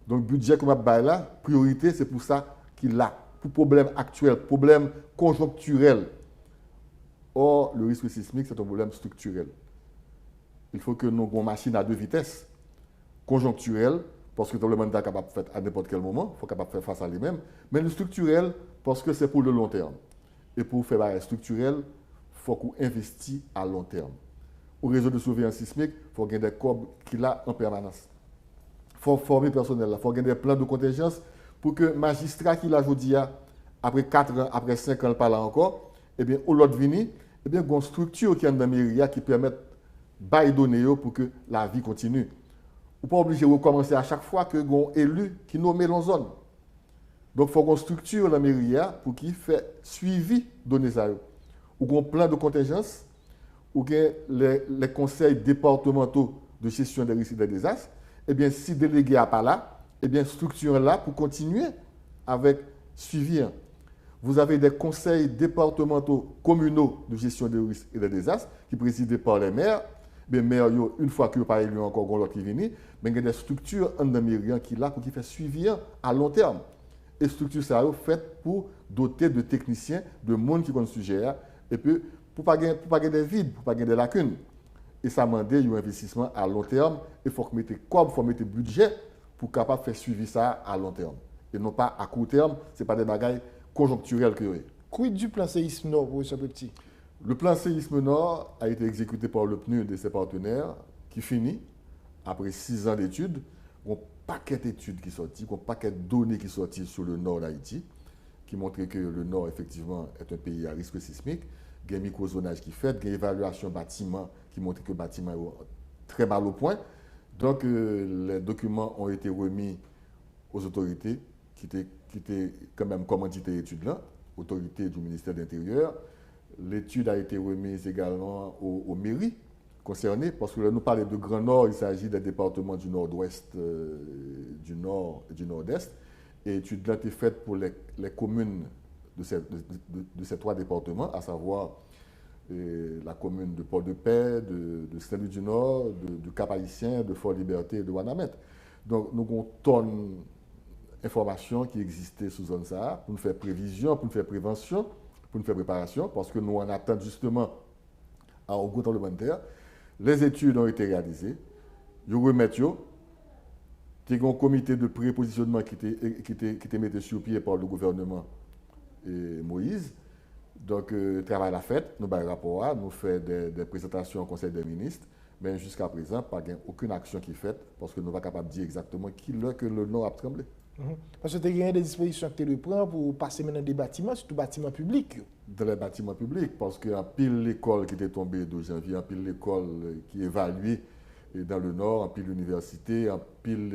Donc, le budget que je vais là, priorité, c'est pour ça qu'il a. Pour problème actuel, problème conjoncturel. Or, le risque sismique, c'est un problème structurel. Il faut que nous ayons une machine à 2 vitesses. Conjoncturel, parce que le tremblement de terre est capable de faire à n'importe quel moment, il faut capable de faire face à lui-même. Mais le structurel, parce que c'est pour le long terme. Et pour faire un structurel, il faut qu'on investisse à long terme. Au réseau de surveillance sismique, il faut gagner des corps qu'il a en permanence. Il faut former le personnel, il faut gagner des plans de contingence pour que le magistrat qui l'a aujourd'hui, après 4 ans, après 5 ans, pas là encore, eh bien, au l'autre vini, eh bien, il y a une structure qui est dans la mairie qui permet de donner pour que la vie continue. Vous n'êtes pas obligé de recommencer à chaque fois que vous avez un élu qui nomme dans zone. Donc, il faut qu'on structure la mairie pour qu'il fasse suivi données ça. Ou qu'on plan de contingence, ou que les conseils départementaux de gestion des risques et des désastres, eh bien, si délégué à pas là, eh bien, structure là pour continuer avec suivi. Vous avez des conseils départementaux communaux de gestion des risques et des désastres qui présidés par les maires. Les maires, une fois que vous pas élu encore, l'autre qui vient, mais il y a des structures en Amérique qui là pour qui fait suivi à long terme. Et structures ça faites pour doter de techniciens, de monde qui connaissent le sujet, et puis pour pas gagner des vides, pour pas gagner des lacunes. Et ça demande un investissement à long terme. Il faut mettre comme, il faut mettre budget pour capable faire suivi ça à long terme. Et non pas à court terme, ce n'est pas des bagailles conjoncturelles que Quid du plan séisme Nord pour ce petit? Le plan séisme Nord a été exécuté par le PNUD et ses partenaires, qui finit, après 6 ans d'études, un paquet d'études qui sortent, un paquet de données qui sortent sur le nord d'Haïti, qui montrent que le nord, effectivement, est un pays à risque sismique. Il y a un microzonage qui fait, il y a une évaluation bâtiment qui montre que le bâtiment est très mal au point. Donc, les documents ont été remis aux autorités qui étaient quand même commandité l'étude-là, autorités du ministère de l'Intérieur. L'étude a été remise également aux mairies concernées, parce que là, nous parlons de Grand Nord, il s'agit des départements du Nord-Ouest, du Nord et du Nord-Est. Et l'étude a été faite pour les communes de ces 3 départements, à savoir la commune de Port-de-Paix, de Saint-Louis du Nord, de Cap-Haïtien, de Fort-Liberté et de Ouanamètre. Donc, nous avons tonne d'informations qui existaient sous zone ça pour nous faire prévision, pour nous faire prévention, pour nous faire préparation, parce que nous en attendons justement au gros tremblement de terre. Les études ont été réalisées. Je remets il y a un comité de prépositionnement qui était mis sur pied par le gouvernement Moïse. Donc, le travail a fait, nous avons un rapport, nous faisons des présentations au Conseil des ministres, mais jusqu'à présent, pas aucune action qui est faite, parce que nous ne sommes pas capables de dire exactement qui là que le Nord a tremblé. Parce que tu as des dispositions que tu prends pour passer maintenant des bâtiments, surtout bâtiments publics. Dans les bâtiments publics, parce qu'il y a pile l'école qui était tombée le 12 janvier, pile l'école qui est évaluée dans le Nord, en pile l'université, en pile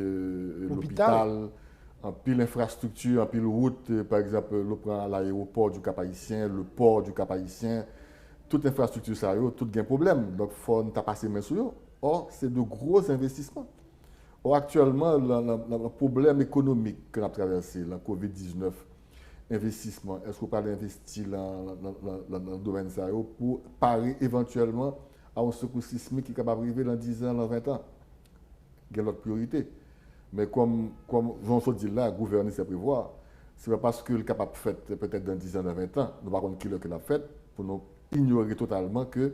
l'hôpital, en pile infrastructure, en pile route, par exemple, l'aéroport du Cap-Haïtien, le port du Cap-Haïtien, toute infrastructure, ça y est, tout gain problème. Donc, il faut ne pas passer main sur eux. Or, c'est de gros investissements. Or, actuellement, le problème économique que nous avons traversé, la COVID-19, investissement, est-ce qu'on peut investir dans le domaine de ça pour parer éventuellement à un secours sismique qui est capable d'arriver dans 10 ans, dans 20 ans? Il y a l'autre priorité. Mais comme Jean dit là, gouverner, c'est prévoir. Ce n'est pas parce qu'il est capable de faire peut-être dans 10 ans, dans 20 ans, nous ne savons pas qui l'a fait, pour nous ignorer totalement que,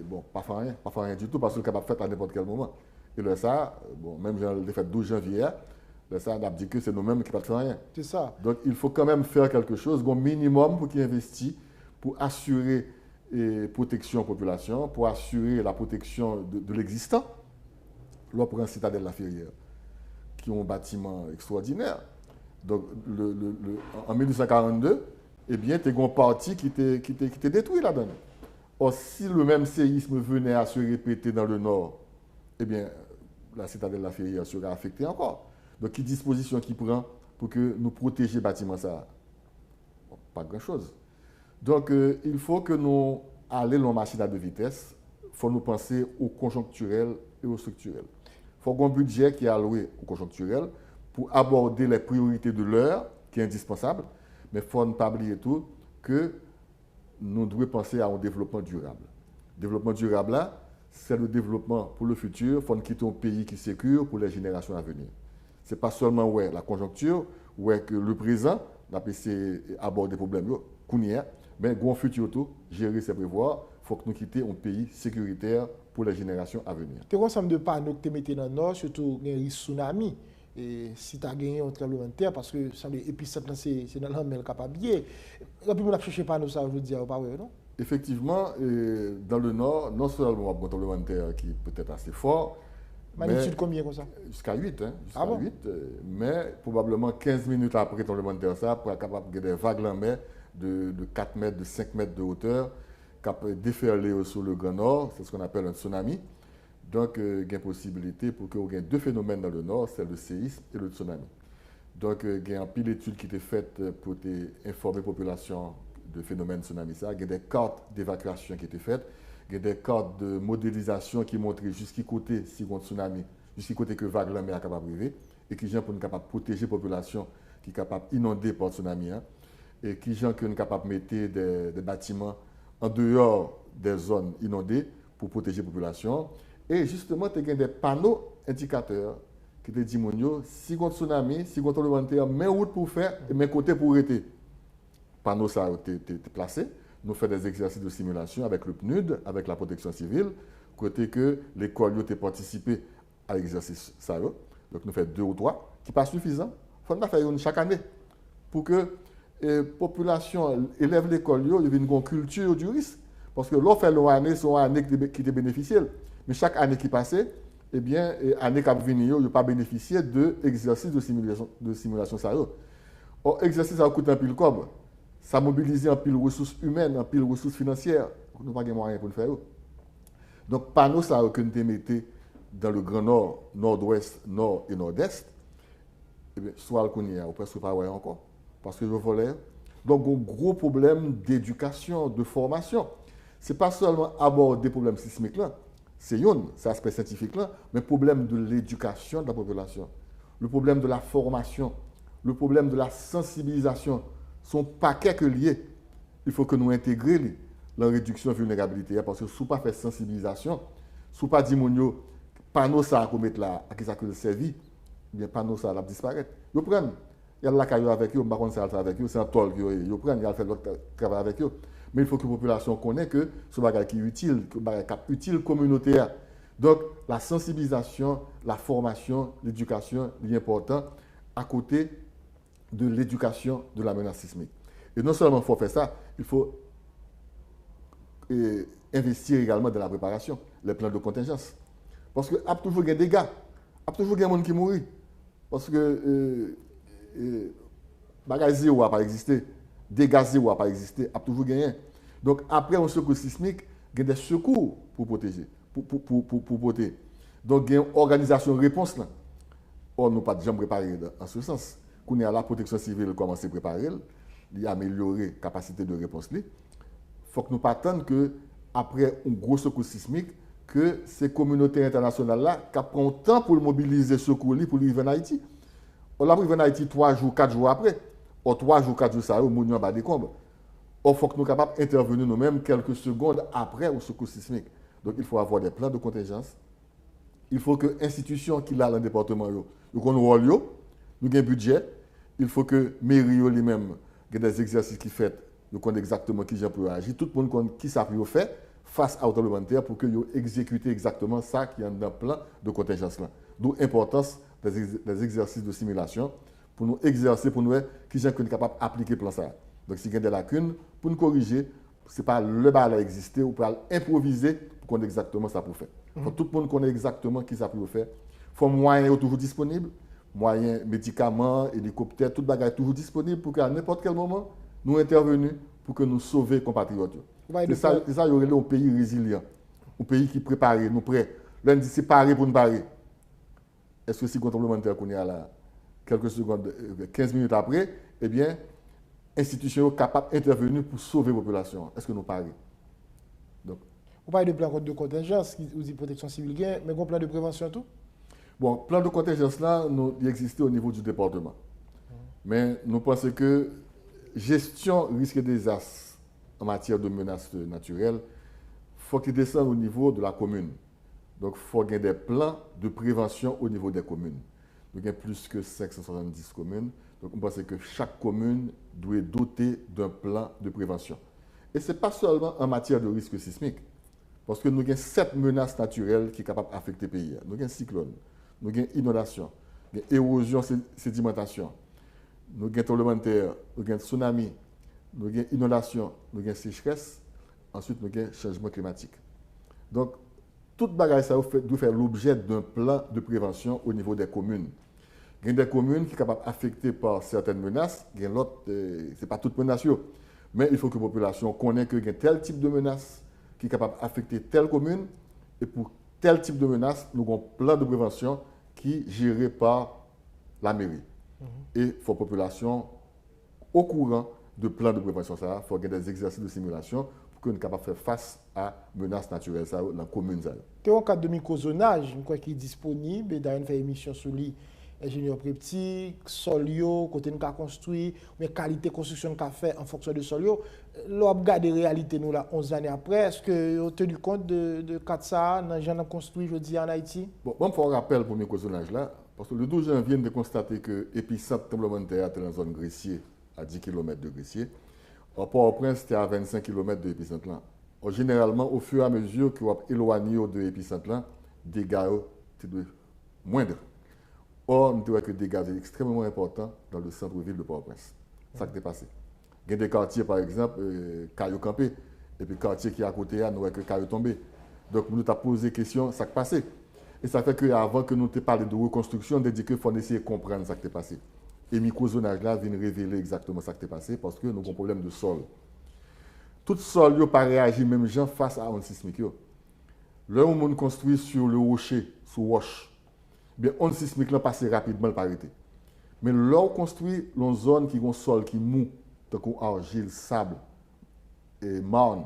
bon, pas faire rien du tout, parce qu'il est capable de faire à n'importe quel moment. Et là, ça, bon, même j'ai fait 12 janvier, là, ça, on a dit que c'est nous-mêmes qui ne faisons rien. C'est ça. Donc, il faut quand même faire quelque chose, un minimum pour qu'ils investissent, pour assurer la protection de la population, pour assurer la protection de l'existant. Là, pour un citadelle La Ferrière, qui ont un bâtiment extraordinaire. Donc, en 1842, eh bien, tu as un parti qui était détruit là-dedans. Or, si le même séisme venait à se répéter dans le Nord, eh bien, la citadelle La Ferrière serait affectée encore. Donc, quelle disposition qui prend pour que nous protéger le bâtiment ça? Bon, pas grand-chose. Donc, il faut que nous allions dans machine à deux vitesses. Il faut nous penser au conjoncturel et au structurel. Il faut un budget qui est alloué au conjoncturel pour aborder les priorités de l'heure, qui est indispensable. Mais il faut ne pas oublier tout que nous devons penser à un développement durable. Le développement durable, là, c'est le développement pour le futur. Il faut quitter un pays qui est sécure pour les générations à venir. Ce n'est pas seulement la conjoncture, que le présent, on a essayé d'aborder des problèmes, mais le futur, tout, gérer, c'est prévoir. Il faut que nous quittions un pays sécuritaire pour les générations à venir. Tu as un ensemble de panneaux que tu mets dans le Nord, surtout un risque tsunami. Et si tu as gagné un tremblement de terre, parce que l'épicentre, c'est dans la mer capable. Et puis, on a cherché panneaux ça aujourd'hui, pas vrai, non? Effectivement, dans le Nord, non seulement un tremblement de terre qui peut être assez fort, magnitude combien comme ça? Jusqu'à 8, hein, jusqu'à bon? 8, mais probablement 15 minutes après le tremblement de terre, ça, pour être capable de des vagues en mer de 4 mètres, de 5 mètres de hauteur, capable de déferler sur le Grand Nord, c'est ce qu'on appelle un tsunami. Donc, il y a une possibilité pour qu'il y ait deux phénomènes dans le Nord, c'est le séisme et le tsunami. Donc, il y a un pile d'études qui étaient faites pour informer la population de phénomène tsunami. Il y a des cartes d'évacuation qui étaient faites, il y a des cartes de modélisation qui montraient jusqu'à côté si un tsunami, jusqu'à côté que vague la mer est capable d'arriver, et qui sont pour capable protéger la population qui est capable d'inonder par le tsunami, hein, et qui sont capable de mettre des bâtiments en dehors des zones inondées pour protéger la population. Et justement, tu as des panneaux indicateurs qui te disent, si on a un tsunami, si on a un tremblement de terre, mais route pour faire et mais côté pour arrêter. Panneaux ça a été placé. Nous faisons des exercices de simulation avec le PNUD, avec la protection civile, côté que l'école a participé à l'exercice ça. Donc nous faisons 2 ou 3, qui n'est pas suffisant. Il faut faire une chaque année pour que la population élève l'école, il y ait une culture du risque. Parce que l'on fait l'année, c'est une année qui est bénéficielle. Mais chaque année qui passe, eh bien, l'année qui va venir, il n'y a pas bénéficié de l'exercice de simulation. Or, l'exercice ça coûte un pile cob. Ça mobilise un pile ressources humaines, un pile ressources financières. Nous n'avons pas de moyens pour le faire. Donc, panneaux ça que nous mettons dans le Grand Nord, Nord-Ouest, Nord et Nord-Est, eh bien, soit le connaît, ou presque pas encore. Parce que je volais. Donc, un gros problème d'éducation, de formation. Ce n'est pas seulement aborder des problèmes sismiques là, c'est aspect scientifique là, mais le problème de l'éducation de la population, le problème de la formation, le problème de la sensibilisation, sont paquets que liés. il faut que nous intégrions la réduction de vulnérabilité. Parce que si nous ne faisons pas de sensibilisation, si nous ne pas dit que panneau ça qu'on mettre là, à qui ça que servi, bien panneau ça va disparaître. Ils prennent. Il y a la caillou avec eux, je ne sais pas avec eux, c'est un toll qu'ils prennent, il y a fait l'autre travail avec eux. Mais il faut que la population connaisse que ce bagage qui est utile, que bagage qui est utile communautaire. Donc, la sensibilisation, la formation, l'éducation, c'est important à côté de l'éducation de la menace sismique. Et non seulement il faut faire ça, il faut investir également dans la préparation, les plans de contingence. Parce qu'il y a toujours des dégâts, il y a toujours des gens qui mourent. Parce que bagage zéro n'a pas existé, dégâts zéro n'a pas existé, il y a toujours gagné. Donc après un secours sismique, il y a des secours pour protéger, pour protéger. Donc il y a une organisation de réponse là. Or, nous pas déjà préparé en ce sens. Quand on a la protection civile commence à préparer, il a amélioré la capacité de réponse. Il faut que nous pas attendre que après un gros secours sismique, que ces communautés internationales-là prennent temps pour mobiliser ce secours pour arriver en Haïti. On l'a arrivé en Haïti 3 jours, 4 jours après. Or, 3 jours, 4 jours, ça, on a bas des combes. Or, il faut que nous soyons capables d'intervenir nous-mêmes quelques secondes après le secours sismique. Donc, il faut avoir des plans de contingence. Il faut que l'institution qui a dans le département, nous avons un rôle, nous avons un budget. Il faut que la mairie lui-même ait des exercices qui fait, nous connaissons exactement qui peut agir. Tout le monde connaît qui ça peut faire face à l'autorité parlementaire pour que vous exécutez exactement ça qui est dans le plan de contingence. D'où l'importance des exercices de simulation pour nous exercer, pour nous qui sont capables d'appliquer le plan ça. Donc, s'il y a des lacunes, pour nous corriger, ce n'est pas le bal à exister, ou pour improviser pour qu'on ait exactement ça pour faire. Il faut que tout le monde connaisse exactement qui ça peut faire. Il faut moyens toujours disponibles, moyens, médicaments, hélicoptères, tout le bagage toujours disponible pour qu'à n'importe quel moment, nous intervenons pour que nous sauvions les compatriotes. C'est ça, il y aurait un pays résilient, un pays qui est préparé, nous prêts. L'un dit c'est paré pour nous parer. Est-ce que si le tremblement de terre qu'on est là, quelques secondes, 15 minutes après, eh bien, institutions capables d'intervenir pour sauver la population. Est-ce que nous parlons? Donc, vous parlez de plan de contingence, vous dites protection civile, mais un plan de prévention tout? Bon, plan de contingence là, il existait au niveau du département. Mais nous pensons que gestion risque de désastre en matière de menaces naturelles, il faut qu'il descende au niveau de la commune. Donc, il faut qu'il y ait des plans de prévention au niveau des communes. Donc, il y a plus que 570 communes. Donc, on pense que chaque commune doit être dotée d'un plan de prévention. Et ce n'est pas seulement en matière de risque sismique. Parce que nous avons 7 menaces naturelles qui sont capables d'affecter le pays. Nous avons cyclone, nous avons inondation, nous avons érosion, sédimentation, nous avons tremblement de terre, nous avons tsunami, nous avons inondation, nous avons sécheresse, ensuite nous avons changement climatique. Donc, toute bagaille ça doit faire l'objet d'un plan de prévention au niveau des communes. Il y a des communes qui sont capables d'affecter par certaines menaces, il y a l'autre, ce n'est pas toutes menaces, mais il faut que la population connaisse qu'il y a tel type de menace qui est capable d'affecter telle commune, et pour tel type de menace, nous avons un plan de prévention qui est géré par la mairie. Et il faut que la population au courant de plan de prévention. Il faut qu'il y ait des exercices de simulation pour qu'on soit capable de faire face à menaces naturelles dans la commune. Il y a un cadre de microzonage qui est disponible, et d'ailleurs, fait émission sur lui. Ingénieur prépetit, solio, côté nous avons construit, mais qualité de construction qu'on a fait en fonction de solio. L'on a regardé la réalité nous là 11 années après. Est-ce que vous avez tenu compte de ça dans les gens qui ont construit aujourd'hui en Haïti? Bon, je vais un rappel pour le microzonage là, parce que le 12 janvier, vient de constater que l'épicentre tremblement de terre était dans la zone Gressier, à 10 km de Gressier. Au Port-au-Prince, c'était à 25 km de l'épicentre là. Généralement, au fur et à mesure que vous éloignez de l'épicentre là, les dégâts sont moindres. Or, nous avons que des dégâts extrêmement importants dans le centre-ville de Port-au-Prince. C'est ça qui est passé. Il y a des quartiers, par exemple, Caillou Campé, et puis quartier qui est à côté, nous avons que Caillou Tombé. Donc, nous avons posé des questions, ça qui est passé. Et ça fait qu'avant que nous te parlions de reconstruction, on a dit qu'il faut essayer de comprendre ce qui est passé. Et le microzonage là vient révéler exactement ce qui est passé parce que nous avons un problème de sol. Tout sol n'a pas réagi même gens face à un sismique. Là où on construit sur le rocher, sur roche, bien, on sismique là passe rapidement par arrêter. Mais là on construit une zone qui a un sol qui mou, comme argile, sable et marne.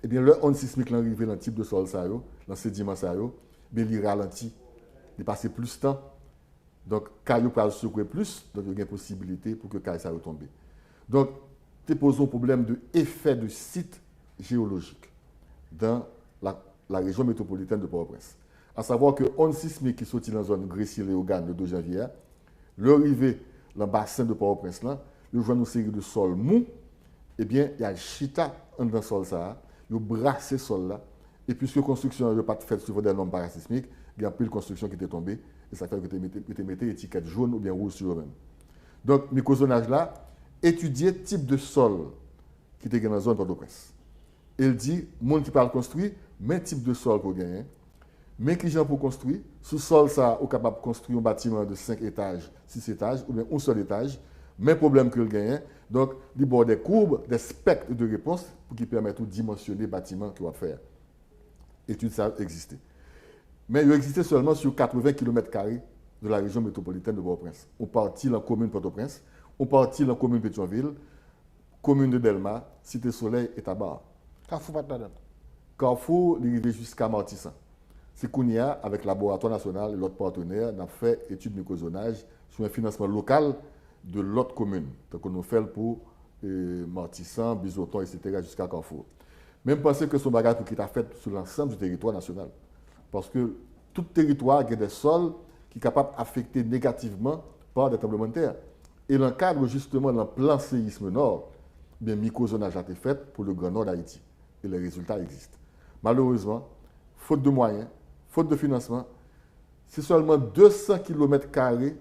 Et bien là on sismique là arrive dans le type de sol ça dans ces dimensions bien il ralentit, il passe plus de temps. Donc caillou peut secouer plus, donc il y a une possibilité pour que caillou ça retombe. Donc te pose un problème de effet de site géologique dans la région métropolitaine de Port-au-Prince. À savoir que onde sismique qui sortit dans la zone Grécy-Léogane le 2 janvier, l'arrivée dans le bassin de Port-au-Prince, là, il joue une série de sols mous, eh bien, il y a le chita dans le sol, il y a brassé le sol là, et puisque la construction n'est pas faite sur des normes parasismiques, il y a plus de construction qui est tombée, et ça fait que tu mets étiquette jaune ou bien rouge sur eux-mêmes. Donc, microzonage là, étudier le type de sol qui est dans la zone Port-au-Prince. Il dit, monde qui parle construire, mais type de sol pour gagner, mais qui gens pour construire, sous sol ça, est capable de construire un bâtiment de 5 étages, 6 étages, ou bien un seul étage, mais problème que le gagne. Donc, il y a des courbes, des spectres de réponse pour qui permettent de dimensionner le bâtiment qu'il va faire. Étude ça existe. Mais il existe seulement sur 80 km² de la région métropolitaine de Port-au-Prince. On partit dans la commune Port-au-Prince, on partit dans la commune Pétionville, commune de Delma, Cité Soleil et Tabar. Carrefour pas dedans. Carrefour, il arrive jusqu'à Martissan. C'est qu'on y a, avec le laboratoire national et l'autre partenaire, on a fait étude de microzonage sur un financement local de l'autre commune. Donc, on a fait pour Martissan, Bizoton, etc., jusqu'à Carrefour. Même penser que son bagage pour qu'il a fait sur l'ensemble du territoire national. Parce que tout territoire a des sols qui sont capables d'affecter négativement par des tremblements de terre. Et dans le cadre justement d'un plan séisme nord, bien, microzonage a été fait pour le Grand Nord d'Haïti. Et les résultats existent. Malheureusement, faute de moyens, faute de financement, c'est seulement 200 km²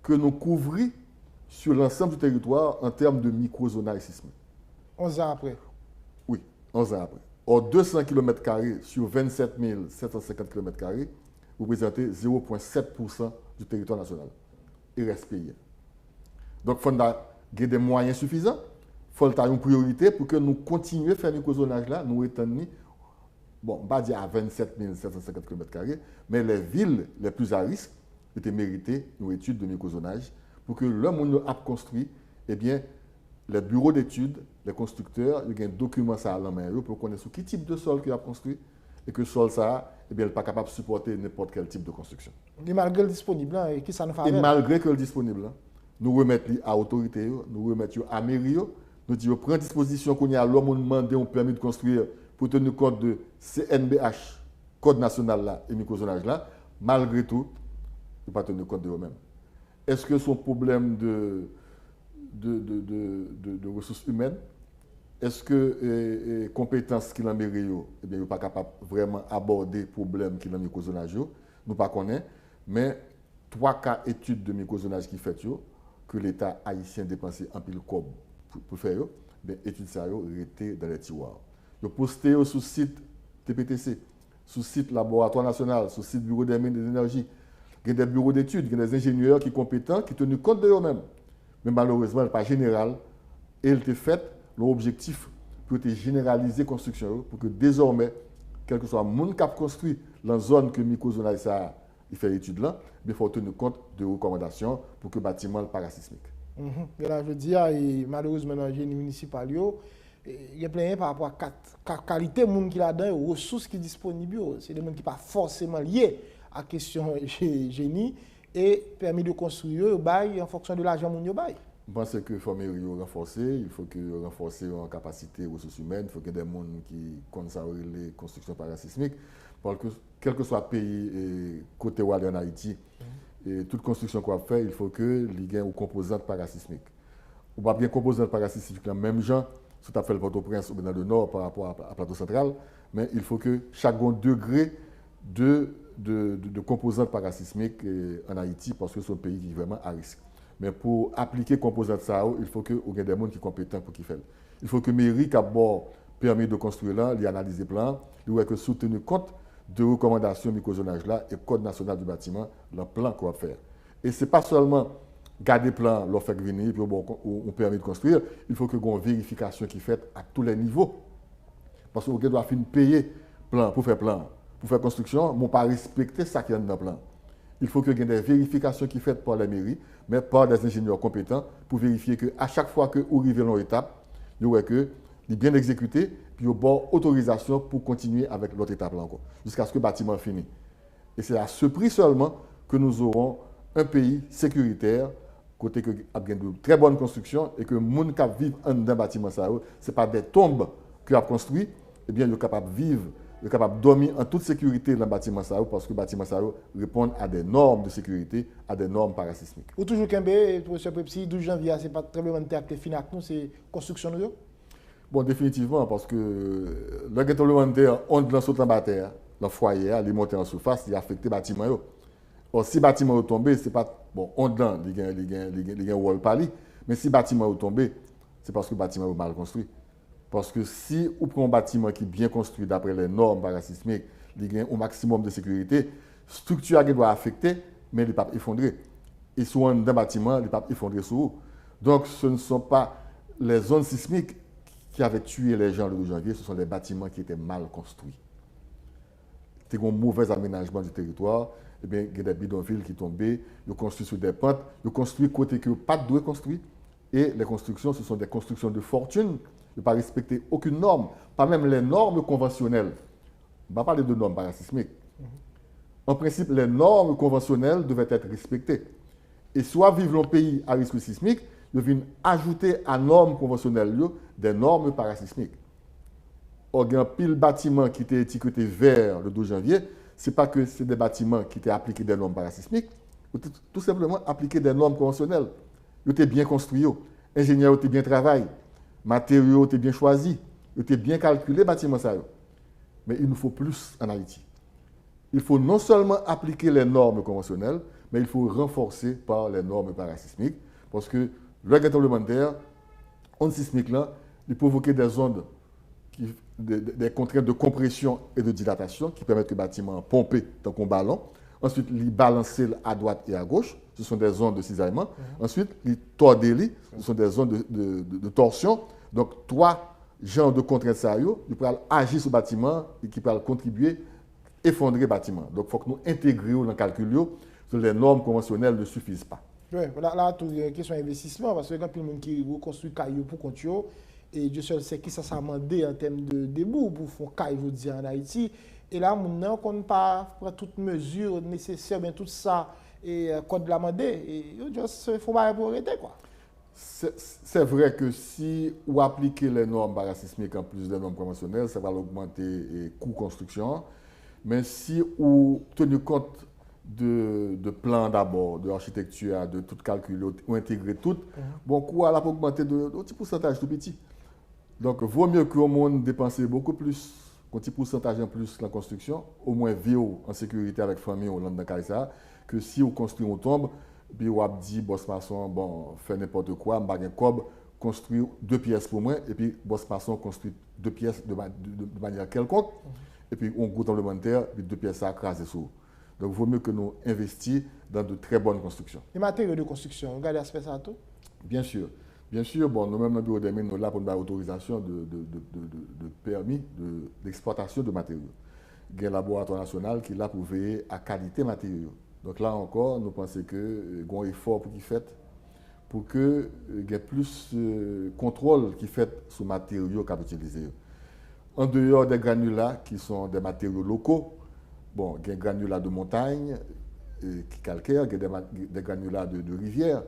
que nous couvrons sur l'ensemble du territoire en termes de microzonage sismique. 11 ans après. Oui, 11 ans après. Or, 200 km² sur 27 750 km² représentez 0,7% du territoire national. Il reste payé. Donc, il faut avoir des moyens suffisants. Il faut avoir une priorité pour que nous continuions à faire le microzonage là, nous étendre, bon, on va dire à 27 750 km², mais les villes les plus à risque étaient méritées une étude de microzonage pour que le monde a construit, eh bien, les bureaux d'études, les constructeurs, ils ont un document ça à la main pour connaître sur quel type de sol qu'ils ont construit et que le sol ça, eh bien, il n'est pas capable de supporter n'importe quel type de construction. Et malgré le disponible, et qui ça nous fait? Et malgré que le disponible, nous remettons à l'autorité, nous remettons à la mairie, nous disons, prendre disposition qu'on y a l'homme demandé un permis de construire pour tenir compte de CNBH, Code national là, et microzonage là, malgré tout, ils ne pas tenir compte de eux-mêmes. Est-ce que son problème de ressources humaines, est-ce que compétences qu'il a en mairie, eh bien, il n'est pas capable vraiment aborder le problème qu'il a en microzonage, nous ne pas connaissons, mais 3 cas études de microzonage qui fait que l'État haïtien dépensé en pile cob pour faire, bien, études ça été dans les tiroirs. Ils posté sur le site TPTC, sur le site laboratoire national, sur le site bureau des mines et des énergies. Il y a des bureaux d'études, il y a des ingénieurs qui sont compétents, qui tiennent compte de eux-mêmes. Mais malheureusement, ce n'est pas général. Et il était fait, l'objectif pour généraliser la construction, pour que désormais, quel que soit le monde qui a construit dans la zone que microzonage ça il fait l'étude là, il faut tenir compte de recommandations pour que le bâtiment soit parasismique. Et là, je veux dire, malheureusement, dans le génie municipal, il y a plein par rapport à la qualité de monde qui a dedans, aux ressources qui sont disponibles. C'est des gens qui ne sont pas forcément liés à la question génie et permis de construire en fonction de l'argent que vous avez. Je pense qu'il faut renforcer, il faut que renforcer en capacité ressources humaines, il faut que des gens qui connaissent les constructions parasismiques. Parce que quel que soit le pays et côté où en Haïti, et toute construction qu'on va faire, il faut que il y ait une composante parasismique. On va bien composante parasismique dans le même genre, si tu as fait le Port-au-Prince ou dans le nord par rapport à plateau central, mais il faut que chaque degré de composante parasismique en Haïti, parce que c'est un pays qui est vraiment à risque. Mais pour appliquer composante ça, il faut qu'il y ait des gens qui sont compétents pour qu'ils fassent. Il faut que la mairie qui a permis de construire là, il analyse les plans, il doit que soutenu compte de recommandations microzonage là et Code national du bâtiment, le plan qu'on va faire. Et ce n'est pas seulement garder le plan, le faire venir, puis on permet de construire, il faut que y ait une vérification qui est faite à tous les niveaux. Parce qu'on doit payer plan pour faire plan. Pour faire construction, on ne peut pas respecter ça qui est dans le plan. Il faut qu'il y ait des vérifications qui sont faites par la mairie, mais par des ingénieurs compétents pour vérifier qu'à chaque fois que vous arrivez dans l'étape, il y a que est bien exécuté, puis il y a autorisation pour continuer avec l'autre étape là encore, jusqu'à ce que le bâtiment finisse. Et c'est à ce prix seulement que nous aurons un pays sécuritaire, côté que a de très bonne construction et que les gens qui vivent dans le bâtiment, ce n'est pas des tombes qu'ils ont construit, eh bien, ils sont capables de vivre, ils sont capables de dormir en toute sécurité dans le bâtiment, parce que le bâtiment répond à des normes de sécurité, à des normes parasismiques. Ou toujours Kembe, professeur Pepsi, 12 janvier, ce n'est pas très bien de terre qui est fini avec nous, c'est construction de Bon, définitivement, parce que le tremblement de terre, on dans sautant en terre, dans le foyer, il est monté en surface, il a affecté le bâtiment. Or, si le bâtiment est tombé, c'est pas. Bon, on dedans, il y a un wall pali, mais si le bâtiment est tombé, c'est parce que le bâtiment est mal construit. Parce que si on prend un bâtiment qui est bien construit d'après les normes parasismiques, il y a un maximum de sécurité, la structure doit affecter, mais il n'est pas effondré. Et sur un bâtiment, il n'est pas effondré sur eux. Donc, ce ne sont pas les zones sismiques qui avaient tué les gens le 12 janvier, ce sont les bâtiments qui étaient mal construits. C'était un mauvais aménagement du territoire. Eh bien, il y a des bidonvilles qui tombaient, ils construisent sur des pentes, ils construisent côté que pas de construire. Et les constructions, ce sont des constructions de fortune. Ils ne pas respecter aucune norme, pas même les normes conventionnelles. On ne va pas parler de normes parasismiques. En principe, les normes conventionnelles devaient être respectées. Et soit vivre dans pays à risque sismique, ils viennent ajouter à normes conventionnelles des normes parasismiques. Or, il y a un pile bâtiment qui était étiqueté vert le 12 janvier. Ce n'est pas que c'est des bâtiments qui étaient appliqués des normes parasismiques, tout simplement appliqués des normes conventionnelles. Ils étaient bien construits, ingénieurs étaient bien travaillés, matériaux étaient bien choisis, ils étaient bien calculés, bâtiments ça. Mais il nous faut plus en Haïti. Il faut non seulement appliquer les normes conventionnelles, mais il faut renforcer par les normes parasismiques, parce que le tremblement de terre, onde sismique là, il provoque des ondes des contraintes de compression et de dilatation qui permettent que le bâtiment pompe dans un ballon. Ensuite, il balance à droite et à gauche. Ce sont des ondes de cisaillement. Ensuite, il tord. Ce sont des ondes de torsion. Donc, trois genres de contraintes sérieuses qui peuvent agir sur le bâtiment et qui peuvent contribuer à effondrer le bâtiment. Donc, il faut que nous intégrions dans le calcul que les normes conventionnelles ne suffisent pas. Oui, là, tout est une question d'investissement parce que quand il y a des gens qui reconstruisent caillou pour continuer, et Dieu seul sait qui ça s'est demandé en termes de début pour faire caillou en Haïti. Et là, maintenant, qu'on ne pas prendre toutes mesures nécessaires, bien tout ça, et code la demandé, et il faut pas pour arrêter, quoi. C'est vrai que si vous appliquez les normes parasismiques en plus des normes conventionnelles, ça va augmenter les coûts de construction. Mais si vous tenez compte de plans d'abord, de l'architecture, de tout calcul, ou intégrer tout, bon, coût va augmenter de petit pourcentage tout petit. Donc, il vaut mieux que le monde dépense beaucoup plus, un petit pourcentage en plus dans la construction, au moins vivre en sécurité avec la famille ou dans ça, que si on construit une tombe, puis on dit, boss maçon, bon, fait n'importe quoi, on va construire 2 pièces pour moi, et puis boss maçon construit 2 pièces de manière quelconque, et puis on goûte dans le terre, puis 2 pièces à craser sur. Donc, il vaut mieux que nous investissions dans de très bonnes constructions. Les matériaux de construction, regardez l'aspect ça tout? Bien sûr. Bien sûr, bon, nous-mêmes, dans le bureau des mines, nous sommes là pour une autorisation de permis d'exploitation de matériaux. Il y a un laboratoire national qui est là pour veiller à la qualité matériaux. Donc là encore, nous pensons qu'il y a un effort pour qu'il fait pour qu'il y ait plus de contrôle qui fait sur les matériaux qu'on utilise. En dehors des granulats qui sont des matériaux locaux, bon, il y a des granulats de montagne qui calcaire, il y a des granulats de rivière.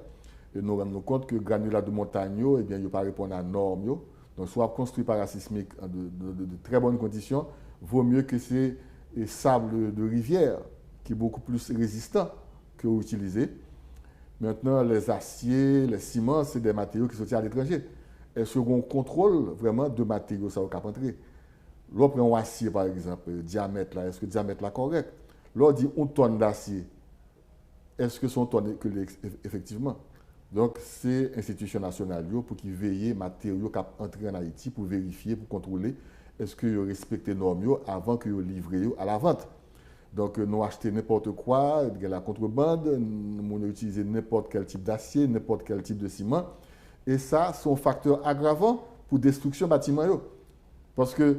Et nous rendons compte que les granulats de montagne, eh bien, ils ne répondent pas à normes. Donc, soit construit parasismique dans de très bonnes conditions, vaut mieux que ces sables de rivière, qui est beaucoup plus résistant que vous utilisez. Maintenant, les aciers, les ciments, c'est des matériaux qui sont à l'étranger. Est-ce qu'on contrôle vraiment de matériaux ça au cap entrer? L'on prend un acier, par exemple, diamètre là, est-ce que le diamètre là est correct? L'on dit 1 tonne d'acier. Est-ce que son tonne que effectivement? Donc, c'est l'institution nationale pour qui veille matériaux qui entrent en Haïti pour vérifier, pour contrôler est-ce qu'ils respectent les normes avant qu'ils livrent à la vente. Donc, nous achetons n'importe quoi, la contrebande, nous utilisons n'importe quel type d'acier, n'importe quel type de ciment. Et ça, c'est un facteur aggravant pour destruction bâtiment. Parce que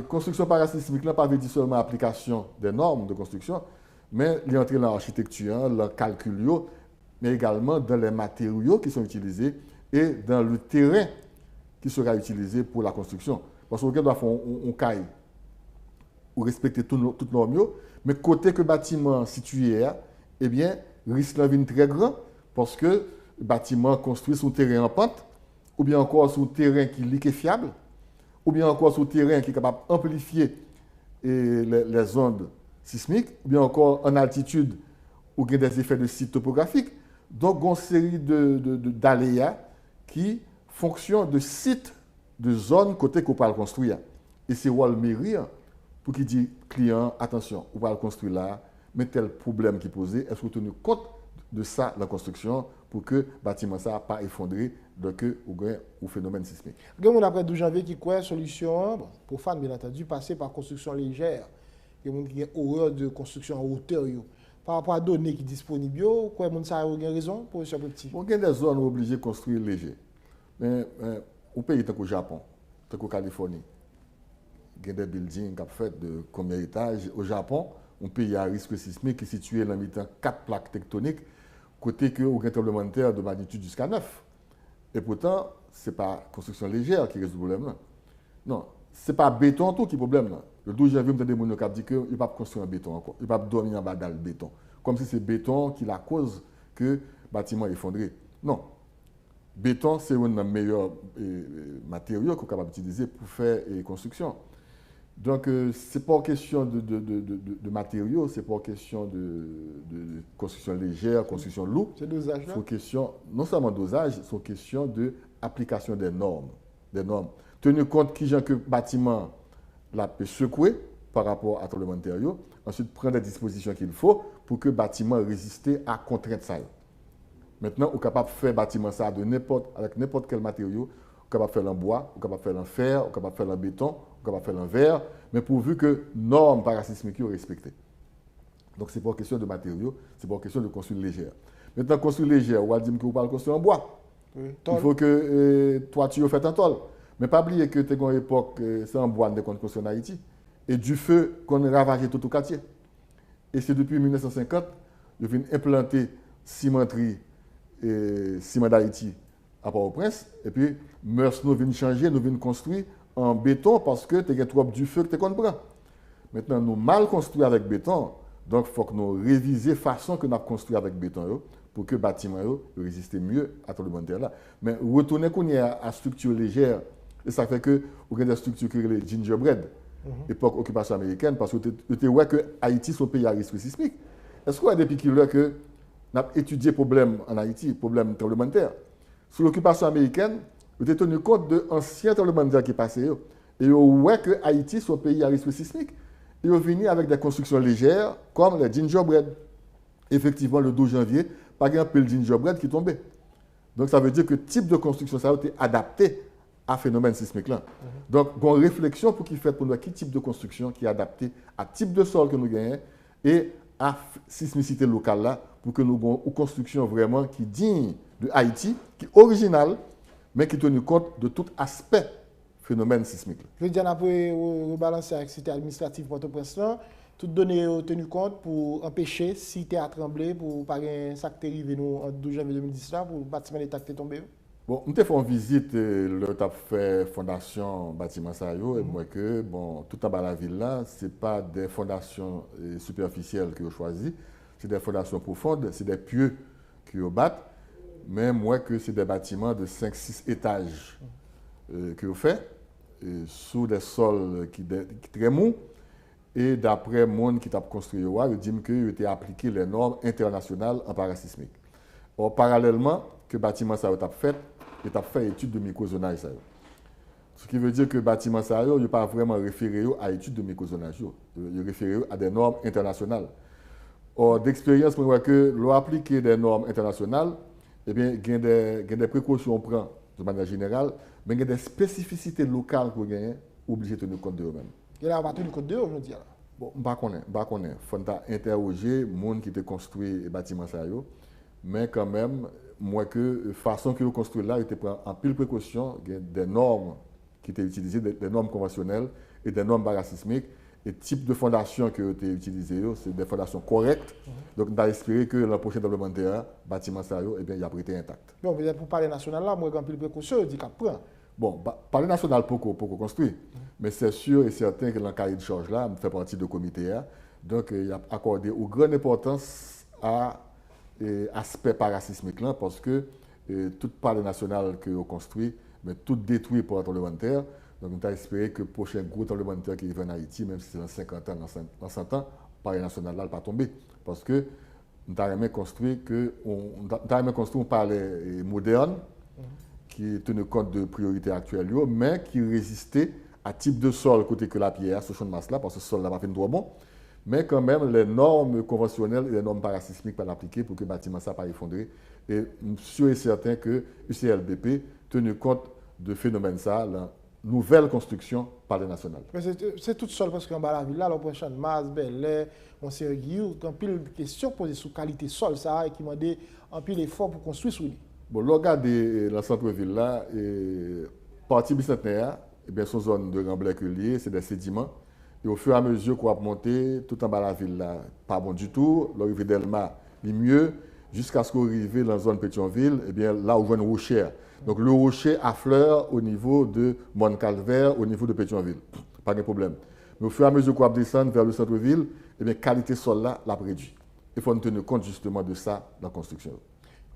construction parasismique n'a pas dit seulement application des normes de construction, mais il est entré dans l'architecture, dans le calcul, mais également dans les matériaux qui sont utilisés et dans le terrain qui sera utilisé pour la construction. Parce qu'on doit faire un caille ou respecter toutes normes, mais côté que le bâtiment situé, eh bien, risque de très grand parce que le bâtiment construit sur terrain en pente, ou bien encore sur terrain qui est liquéfiable, ou bien encore sur terrain qui est capable d'amplifier les ondes sismiques, ou bien encore en altitude où il y a des effets de site topographique. Donc, il y a une série d'aléas qui fonctionnent de sites, de zones côté qu'on peut le construire. Et c'est le mairie pour qu'il dise client, attention, on va le construire là, mais tel problème qui est posé, est-ce que vous tenez compte de ça dans la construction pour que le bâtiment ne pas effondré au phénomène sismique. Il y a après 12 janvier qui croit solution, bon, pour fans bien entendu, passer par construction légère. Il y a des gens qui ont horreur de construction en hauteur. Par rapport à des données qui sont disponibles, quoi, les gens ont raison pour ce petit. Bon, il y a des zones obligées de construire léger. Mais au pays tel qu'au Japon, tel qu'au Californie, il y a des buildings qui sont faits de combien d'étages. Au Japon, un pays à risque sismique qui est situé dans le 4 plaques tectoniques, côté que au tremblement de terre de magnitude jusqu'à 9. Et pourtant, ce n'est pas la construction légère qui résout le problème. Là. Non, ce n'est pas le béton tout qui est le problème. Là. Le 12 janvier, je me suis dit qu'il ne peut pas construire un béton encore. Il ne peut pas dormir en bas dans le béton. Comme si c'est le béton qui est la cause que le bâtiment est effondré. Non. Béton, c'est un des meilleurs matériaux qu'on est capable d'utiliser pour faire la construction. Donc, ce n'est pas une question de matériaux, ce n'est pas une question de construction légère, construction lourde. C'est dosage là. C'est une question, non seulement dosage, c'est une question d'application des normes. Tenir compte qui que le bâtiment peut secouer par rapport à tremblement de terre, ensuite prendre les dispositions qu'il faut pour que le bâtiment résiste à contrainte ça. Maintenant, on est capable de faire le bâtiment ça avec n'importe quel matériau. On est capable de faire en bois, on est capable de faire en fer, on est capable de faire en béton, on est capable de faire en verre, mais pourvu que les normes parasismiques soient respectées. Donc, ce n'est pas une question de matériaux, ce n'est pas une question de construire légère. Maintenant, construire légère, on va dire que vous parlez de construire en bois. Oui, il faut que toiture faite en tôle. Mais pas oublier que tu as une époque, c'est en bois qu'on construit en Haïti. Et du feu qu'on a ravagé tout le quartier. Et c'est depuis 1950, ils viennent implanter cimenterie et ciment d'Haïti à Port-au-Prince. Et puis, mœurs nous viennent changer, nous viennent construire en béton parce que tu as trop du feu que tu comprends. Maintenant, nous mal construit avec béton. Donc, il faut que nous révisions la façon que nous avons construit avec béton pour que le bâtiment résiste mieux à tout le monde là. Mais retourner à la structure légère, et ça fait que vous avez des structures qui sont les gingerbread, époque occupation américaine, parce que vous voyez que Haïti est un pays à risque sismique. Est-ce qu'on a depuis que nous avons étudié le problème en Haïti, le problème tremblement de terre? Sous l'occupation américaine, vous avez tenu compte de l'ancien tremblement de terre qui est passé. Et vous voyez que Haïti est un pays à risque sismique. Et vous venez avec des constructions légères, comme les gingerbread. Effectivement, le 12 janvier, pas un peu de gingerbread qui est tombé. Donc, ça veut dire que le type de construction ça a été adapté à phénomène sismique là. Donc, il y a une réflexion pour qu'il fait pour nous quel type de construction qui est adapté à type de sol que nous gagnons et à sismicité locale là pour que nous ayons une construction vraiment qui est digne de Haïti, qui est originale, mais qui tient compte de tout aspect phénomène sismique. Je veux dire, on a rebalancer avec cité administrative Port-au-Prince, toutes données tenues compte pour empêcher cité à trembler, pour pas un sac arrivé nous en 12 janvier 2010 là, pour le bâtiment d'État qui est tombé. Bon, nous avons fait une visite, le tu fait fondation bâtiment Sayo, et moi que, bon, tout en bas de la ville là, ce n'est pas des fondations superficielles que vous choisi, c'est des fondations profondes, c'est des pieux qui vous battent, mais moi que c'est des bâtiments de 5-6 étages que vous faites, sous des sols qui sont très mous, et d'après le monde qui a construit, ils disent qu'ils ont appliqué les normes internationales en parasismique. Or, parallèlement, que le bâtiment ça a fait, il a fait étude de microzonage. Ce qui veut dire que le bâtiment ça n'est pas vraiment référé à l'étude de microzonage, il est référé à des normes internationales. Or, d'expérience, on voit que l'on applique des normes internationales, eh bien, il y a des précautions qu'on prend de manière générale, mais il y a des spécificités locales qu'on gagne, obligé de tenir compte de eux-mêmes. Et là, on va tenir compte de eux aujourd'hui. Bon, je ne sais pas. Il faut interroger les gens qui ont construit le bâtiment ça. Mais quand même, moi que la façon que vous construisez là, il était en pile précaution, il y a des normes qui étaient utilisées, des normes conventionnelles et des normes parasismiques. Et le type de fondation qui a été utilisé, c'est des fondations correctes. Donc, on a espéré que l'an prochain tremblement de terre, le bâtiment ça, eh bien, il a été intact. Bon, peut-être pour parler national là, moi, j'ai un pile précaution, je dis qu'à prendre. Bon, parler national pour construire. Mais c'est sûr et certain que dans le cahier de charge là, on fait partie du comité. Donc, il a accordé une grande importance à aspect parasismique là, parce que toute parole nationale que vous construit, mais tout détruit par le tremblement de terre. Donc, nous avons espéré que le prochain gros tremblement de terre qui arrive en Haïti, même si c'est dans 50 ans, dans 100 ans, le parole national là, ne va pas tomber. Parce que nous avons construit un palais moderne qui tenait compte de priorités actuelles, mais qui résistait à type de sol côté que la pierre, ce champ de masse là, parce que ce sol n'a pas fait de droit bon. Mais quand même, les normes conventionnelles et les normes parasismiques peuvent l'appliquer pour que le bâtiment ne pas effondré. Et je suis sûr et certain que UCLBP tenu compte de phénomènes ça, la nouvelle construction par les nationales. Mais c'est tout seul parce qu'en bas la ville, là, le prochain Mas, Bel-Air, Monsieur Guillaume, quand pile de questions posées sur qualité sol, ça, et qui m'a dit un pile effort pour construire sous lui. Bon, le regardez la centre-ville là, partie bicentenaire, eh bien, son zone de remblai lié, c'est des sédiments. Et au fur et à mesure qu'on va monter, tout en bas de la ville, là, pas bon du tout. L'arrivée d'Elma, est mieux. Jusqu'à ce qu'on arrive dans la zone Pétionville, eh bien, là, on voit une rocher. Donc, le rocher affleure au niveau de Mont-Calvaire, au niveau de Pétionville. Pas de problème. Mais au fur et à mesure qu'on va descendre vers le centre-ville, eh bien, qualité sol là, l'a réduit. Il faut tenir compte justement de ça dans la construction.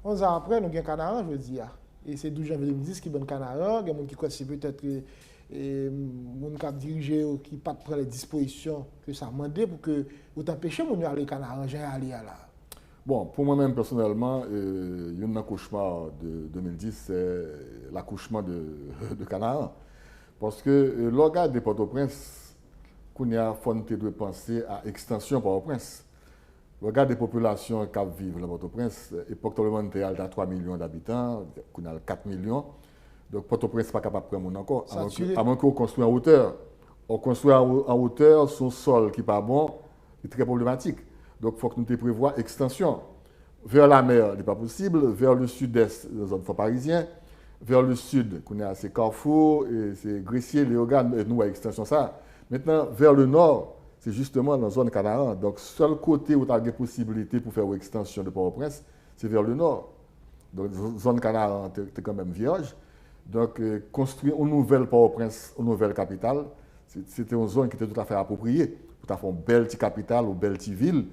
11 ans après, nous avons un Canaran, je veux dire. Et c'est 12 janvier 2010 qui est un Canaran. Il y a des gens qui croient que c'est peut-être les gens qui dirigent qui ne prennent pas les dispositions que ça demande pour que vous empêchez de aller au Canaran, j'ai aller là. Bon, pour moi-même, personnellement, il y a un cauchemar de 2010, c'est l'accouchement de Canaran. Parce que l'organe de Port-au-Prince, qu'on a fondé de penser à extension Port-au-Prince. Regardez des populations qui vivent à Port-au-Prince, époque tremblement de terre, il y a 3 millions d'habitants, qu'on a 4 millions. Donc Port-au-Prince n'est pas capable de prendre mon encore, à moins qu'on construise en hauteur. On construit en hauteur sur un sol qui n'est pas bon, c'est très problématique. Donc il faut que nous prévoyons extension. Vers la mer, ce n'est pas possible. Vers le sud-est, dans la zone fort parisien. Vers le sud, qu'on a ces Carrefour, c'est Gressier, Léogane, et nous, à extension ça. Maintenant, vers le nord, c'est justement dans la zone Canaran. Donc, seul côté où tu as des possibilités pour faire une extension de Port-au-Prince, c'est vers le nord. Donc, la zone Canaran, tu es quand même vierge. Donc, construire une nouvelle Port-au-Prince, une nouvelle capitale, c'était une zone qui était tout à fait appropriée. Pour faire une belle petite capitale ou une belle petite ville,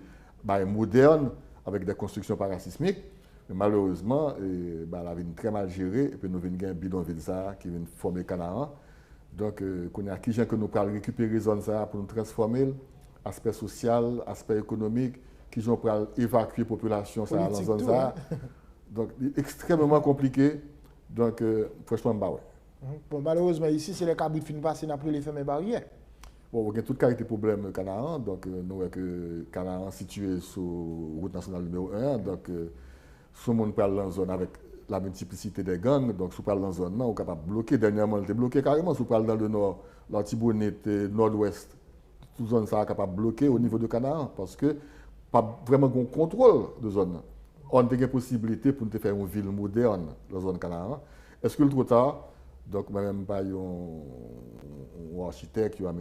moderne, avec des constructions parasismiques. Mais malheureusement, la ville est très mal gérée. Et puis, nous avons un bidonville qui vient former Canaran. Donc, qu'on a qui que nous pouvons récupérer zone ça pour nous transformer, aspect social, aspect économique, qui vont pour évacuer la population ça dans zone ça. Donc, extrêmement compliqué. Donc, franchement, bah ouais. Bon, malheureusement, ici, c'est les cabris qui finissent passer après les fermes barrières. Bon, il y a toute qualité de problème Canaran. Donc, nous avons que Canaran situé sur la route nationale numéro 1. Donc, tout le monde parle dans la zone avec la multiplicité des gangs. Donc, si vous parlez dans la zone, on est capable de bloquer. Dernièrement, on était bloqué carrément. Si vous parlez dans le nord, l'Antibonite, nord-ouest, toute zone ça est capable de bloquer au niveau de Canaran. Parce que pas vraiment de contrôle de zone. On a des possibilités pour nous faire une ville moderne dans la zone Canaran. Est-ce que le trop tard? Donc, moi-même, pas un architecte qui a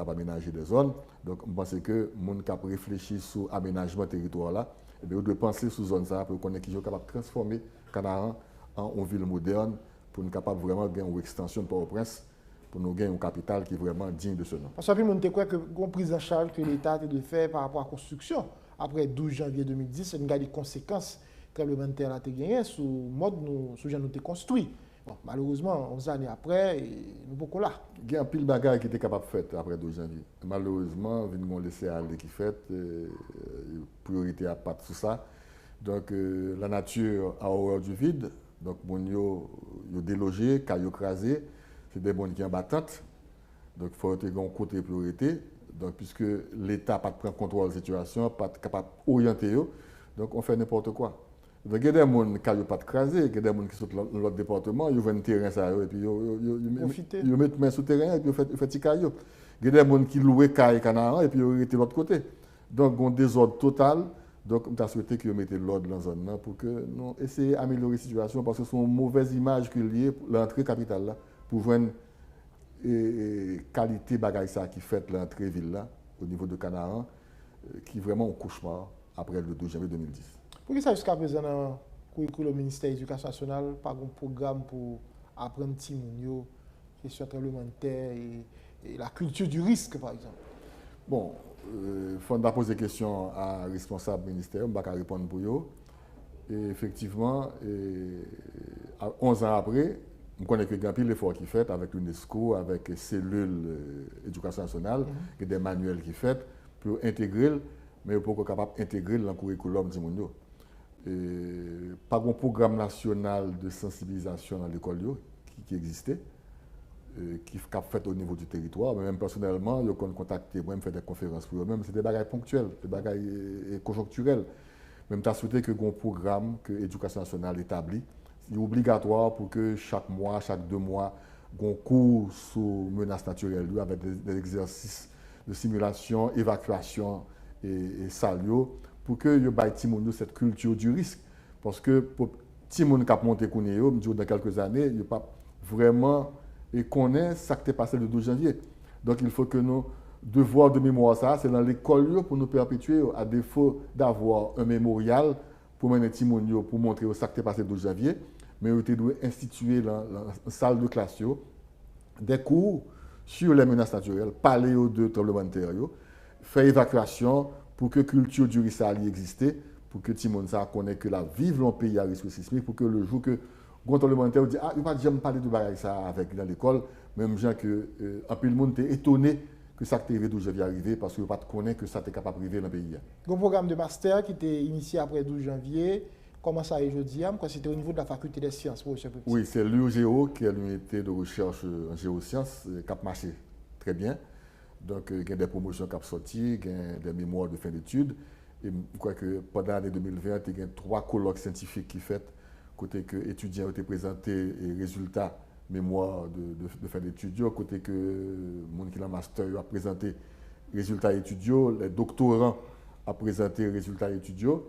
aménagé des zones. Donc, je pense que les gens qui ont réfléchi sur l'aménagement territoire là, ils doivent penser sur zone ça pour qu'on est capable de transformer Canaran en une ville moderne pour nous capable vraiment gagner une extension de Port-au-Prince pour nous gagner une capitale qui est vraiment digne de ce nom. Parce que tout le monde croit que la prise en charge que l'État a de faire par rapport à la construction après 12 janvier 2010, c'est une des conséquences que le tremblement de terre a gagné sur le mode sur nous avons construit. Bon, malheureusement, 11 années après, nous sommes là. Il y a un pile de bagages qui était capable de faire après 12 janvier. Malheureusement, nous avons laissé aller qui fait, priorité à pas tout ça. Donc, la nature a horreur du vide. Donc, nous avons délogé, caillou crasé. C'est des bonnes qui sont battantes. Donc, il faut avoir un côté priorité. Donc, puisque l'État n'a pas de prendre contrôle de la situation, pas capable d'orienter, donc on fait n'importe quoi. Donc, il y a des gens qui n'ont pas de craser, il y a des gens qui sont dans l'autre département, ils vont un terrain ça, et puis ils mettent main sur le terrain et puis ils font des cailloux. Il y a des gens qui louent caille Canaran et puis ils ont de l'autre côté. Donc, on a un désordre total. Donc, on a souhaité qu'ils mettent l'ordre dans la zone pour que nous essayions d'améliorer la situation parce que c'est une mauvaise image qui est liée à l'entrée capitale là, pour voir une qualité bagaille ça qui fait l'entrée ville là, au niveau de Canaran, qui est vraiment un cauchemar après le 12 janvier 2010. Pour que ça, jusqu'à présent, dans le ministère de l'Éducation nationale, pas un programme pour apprendre petit monde, question tremblement de terre et la culture du risque, par exemple? Bon, il faut poser des questions à responsable ministère, je ne vais pas répondre pour eux. Et effectivement, 11 ans après, je connais que grand pile l'effort qui est fait avec l'UNESCO, avec les cellules éducation nationale, et des manuels qui sont faits pour intégrer, mais pour être capable d'intégrer dans le curriculum du monde. Pas un programme national de sensibilisation dans l'école qui existait, qui est fait au niveau du territoire. Même personnellement, je contacté, moi, je fais des conférences pour eux-mêmes. C'est des bagages ponctuels, des bagages conjoncturels. Même tu as souhaité que un programme que l'éducation nationale établit, c'est obligatoire pour que chaque mois, chaque 2 mois, un cours sur menaces naturelles avec des exercices de simulation, évacuation et salio pour que yo baille cette culture du risque. Parce que pour les gens qui ont monté dans quelques années, ils pas vraiment connaissent ce qui est passé le 12 janvier. Donc il faut que nos devoirs de mémoire, ça, c'est dans l'école pour nous perpétuer, à défaut d'avoir un mémorial pour mener les pour montrer ce qui est passé le 12 janvier, mais ils doivent instituer dans la salle de classe des cours sur les menaces naturelles, parler de tremblements de terre, faire évacuation pour que la culture du risque existe, pour que tout le monde connaisse que la vive dans le pays à risque sismique, pour que le jour que le tremblement de terre dit, ah, il ne va pas jamais parler de ça avec dans l'école, même gens que un peu le monde était étonné que ça qui est arrivé d'où je viens arriver parce que ne connaît pas que ça est capable d'arriver dans le pays. Le programme de master qui était initié après 12 janvier, comment ça est aujourd'hui? C'était au niveau de la faculté des sciences. Oui, c'est l'UGO qui est l'unité de recherche en géosciences qui a marché très bien. Donc, il y a des promotions qui sont sorties, il y a des mémoires de fin d'études. Et je crois que pendant l'année 2020, il y a 3 colloques scientifiques qui sont faits, côté que les étudiants ont été présentés les résultats mémoire de fin d'études, côté que les gens qui ont un master a présenté les résultats étudiants, les doctorants ont présenté les résultats étudiants.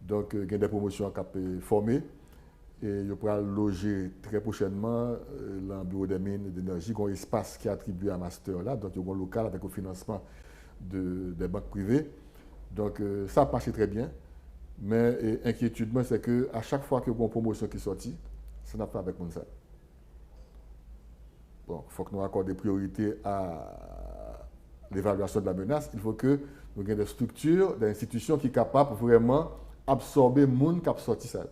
Donc, il y a des promotions qui ont formé. Et je pourrai loger très prochainement dans le bureau des mines et d'énergie, un espace qui est attribué à master là, donc il y a un local avec le financement des banques privées. Donc ça a marché très bien. Mais l'inquiétude, c'est qu'à chaque fois qu'il y a une promotion qui est sortie, ça n'a pas avec mon ça. Bon, il faut que nous accordions des priorités à l'évaluation de la menace. Il faut que nous ayons des structures, des institutions qui sont capables vraiment d'absorber les gens qui ont sorti ça.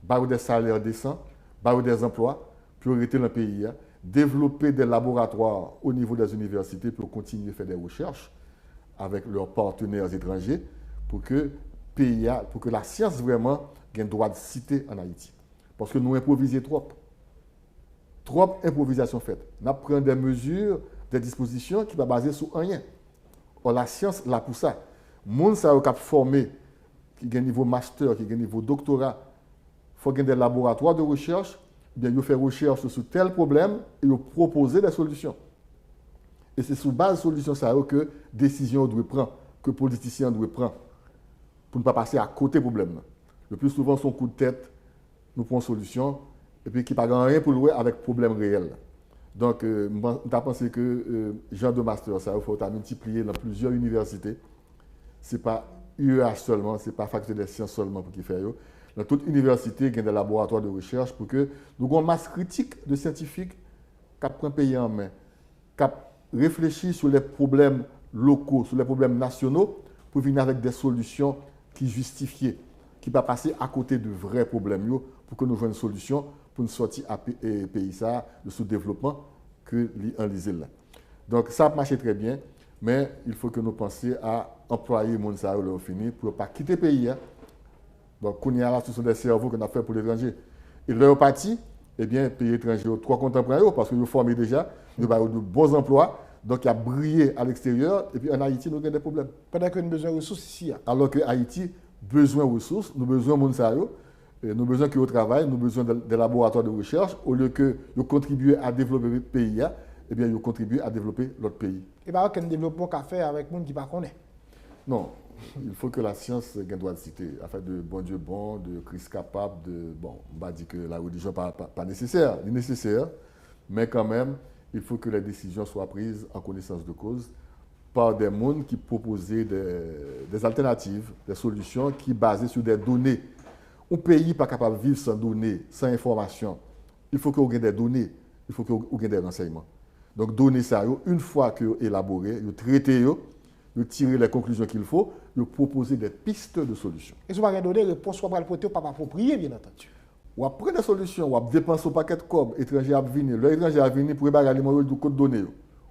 Barrer des salaires décents, barrer des emplois, priorité dans le pays, développer des laboratoires au niveau des universités pour continuer à faire des recherches avec leurs partenaires étrangers pour que, pour que la science vraiment ait un droit de citer en Haïti. Parce que nous improvisons trop. Trop improvisation faite. Nous prenons des mesures, des dispositions qui ne sont pas basées sur rien. Or, la science, là pour ça. Les gens qui sont formés, qui ont un niveau master, qui ont un niveau doctorat, il faut qu'il y ait des laboratoires de recherche, bien, ils font recherche sur tel problème et ils proposent des solutions. Et c'est sur base de solutions que décisions doivent prendre, que les politiciens doivent prendre, pour ne pas passer à côté du problème. Le plus souvent, son coup de tête, nous prenons une solution, et puis qui n'a pas rien pour louer avec problème réel. Donc, je pense que genre de master, ça, il faut multiplier dans plusieurs universités. Ce n'est pas UEA seulement, ce n'est pas faculté des sciences seulement pour qui fait. Dans toute université, il y a des laboratoires de recherche pour que nous ayons une masse critique de scientifiques qui prennent le pays en main, qui réfléchissent sur les problèmes locaux, sur les problèmes nationaux, pour venir avec des solutions qui justifient, qui ne pas passer à côté de vrais problèmes, pour que nous ayons une solution pour nous sortir à pays de sous-développement que l'isle là. Donc ça a marché très bien, mais il faut que nous pensions à employer les gens fini pour ne pas quitter le pays. Donc, quand il y a là, ce sont des cerveaux qu'on a fait pour l'étranger. Et leur parti, eh bien, les pays étrangers ont 3 contemporains parce qu'ils ont formé déjà, ils ont de bons emplois, donc il y a brillé à l'extérieur, et puis en Haïti, nous avons des problèmes. Pendant que nous avons besoin de ressources ici. Alors que Haïti a besoin de ressources, nous avons besoin de monde, nous avons besoin qu'ils travaillent, nous avons besoin des laboratoires de recherche, au lieu que de contribuer à développer le pays, eh bien, ils contribuent à développer l'autre pays. Et bien, aucun développement qu'à faire avec les gens qui ne connaissent pas. Non. Il faut que la science ait un droit de citer, afin de bon Dieu bon, de Christ capable, de. Bon, on va dire que la religion n'est pas nécessaire, il est nécessaire, mais quand même, il faut que les décisions soient prises en connaissance de cause par des gens qui proposaient des alternatives, des solutions qui basées sur des données. Un pays n'est pas capable de vivre sans données, sans information. Il faut qu'il y ait des données, il faut qu'il y ait des renseignements. Donc, données ça, une fois que élaborées, traitées, de tirer les conclusions qu'il faut, de proposer des pistes de solutions. Et si vous avez donné réponse, soit pour le côté, pas approprié, bien entendu. Ou après des solutions, ou après dépenser au paquet de cob, étranger à venir, l'étranger à venir pour évaluer les moyens de code données,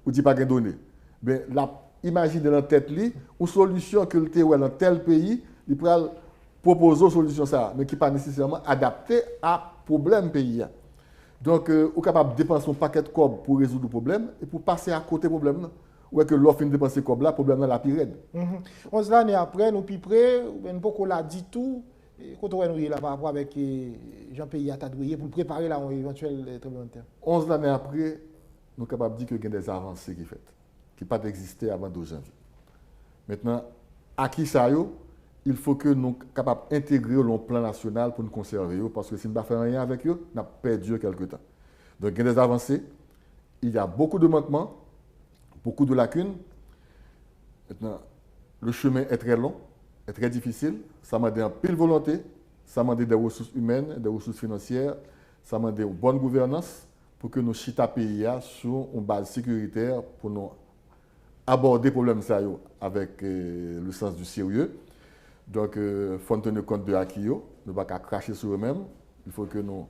ou dit pas de données. Ben, imaginez dans la tête, une solution que le TOL dans tel pays, il peut proposer une solution, ça, mais qui n'est pas nécessairement adaptée à problème pays. Donc, vous êtes capable de dépenser un paquet de cob pour résoudre le problème et pour passer à côté du problème. Ou est-que l'offre de dépenser cob là, le problème est la pire. 11 années après, nous plus près, nous pouvons l'a dit tout. Quand on est là par rapport avec Jean-Pays Atadouye pour préparer là un éventuel tremblement de terre. 11 années après, nous sommes capables de dire qu'il y a des avancées qui sont faites, qui n'ont pas existé avant 12 janvier. Maintenant, à qui ça y est, il faut que nous soyons capables d'intégrer le plan national pour nous conserver, parce que si nous ne faisons rien avec eux, nous avons perdu quelque temps. Donc, il y a des avancées, il y a beaucoup de manquements, beaucoup de lacunes. Maintenant, le chemin est très long, est très difficile, ça m'a demandé un pile volonté, ça m'a demandé des ressources humaines, des ressources financières, ça m'a demandé une bonne gouvernance pour que nous chita pays sur une base sécuritaire pour nous aborder le problème avec le sens du sérieux. Donc, il faut tenir compte de l'acquis, ne pas cracher sur eux-mêmes, il faut que nous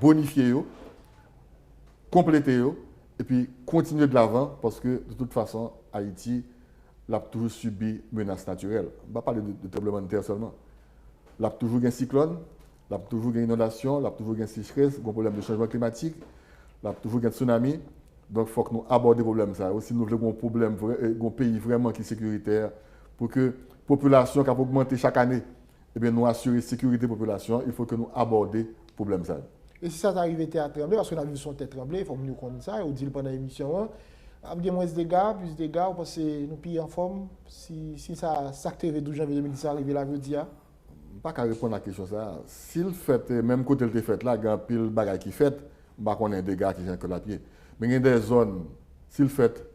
bonifions, complétions et puis continuer de l'avant parce que de toute façon, Haïti a toujours subi menaces naturelles. On ne va pas parler de tremblement de terre seulement. Il a toujours un cyclone, il a toujours une inondation, il a toujours une sécheresse, un problème de changement climatique, il a toujours un tsunami. Donc, il faut que nous abordions le problème. Si nous voulons un pays vraiment qui est sécuritaire, pour que la population qui a augmenté chaque année, eh bien, nous assurer la sécurité de la population, il faut que nous abordions le problème. Et si ça arrive à trembler, parce qu'on a vu son tête trembler, il faut que nous connaissions ça, on dit pendant l'émission, il y a moins de dégâts, plus de dégâts, parce que nous payons en forme. Si ça s'active 12 janvier 2010, ça arrive là, je dis. Pas qu'à répondre à la question ça. S'il fait, même côté il fait là, il y a un pile de bagages qui fait, on a des dégâts qui sont que la pied. Mais il y a des zones, s'il fait,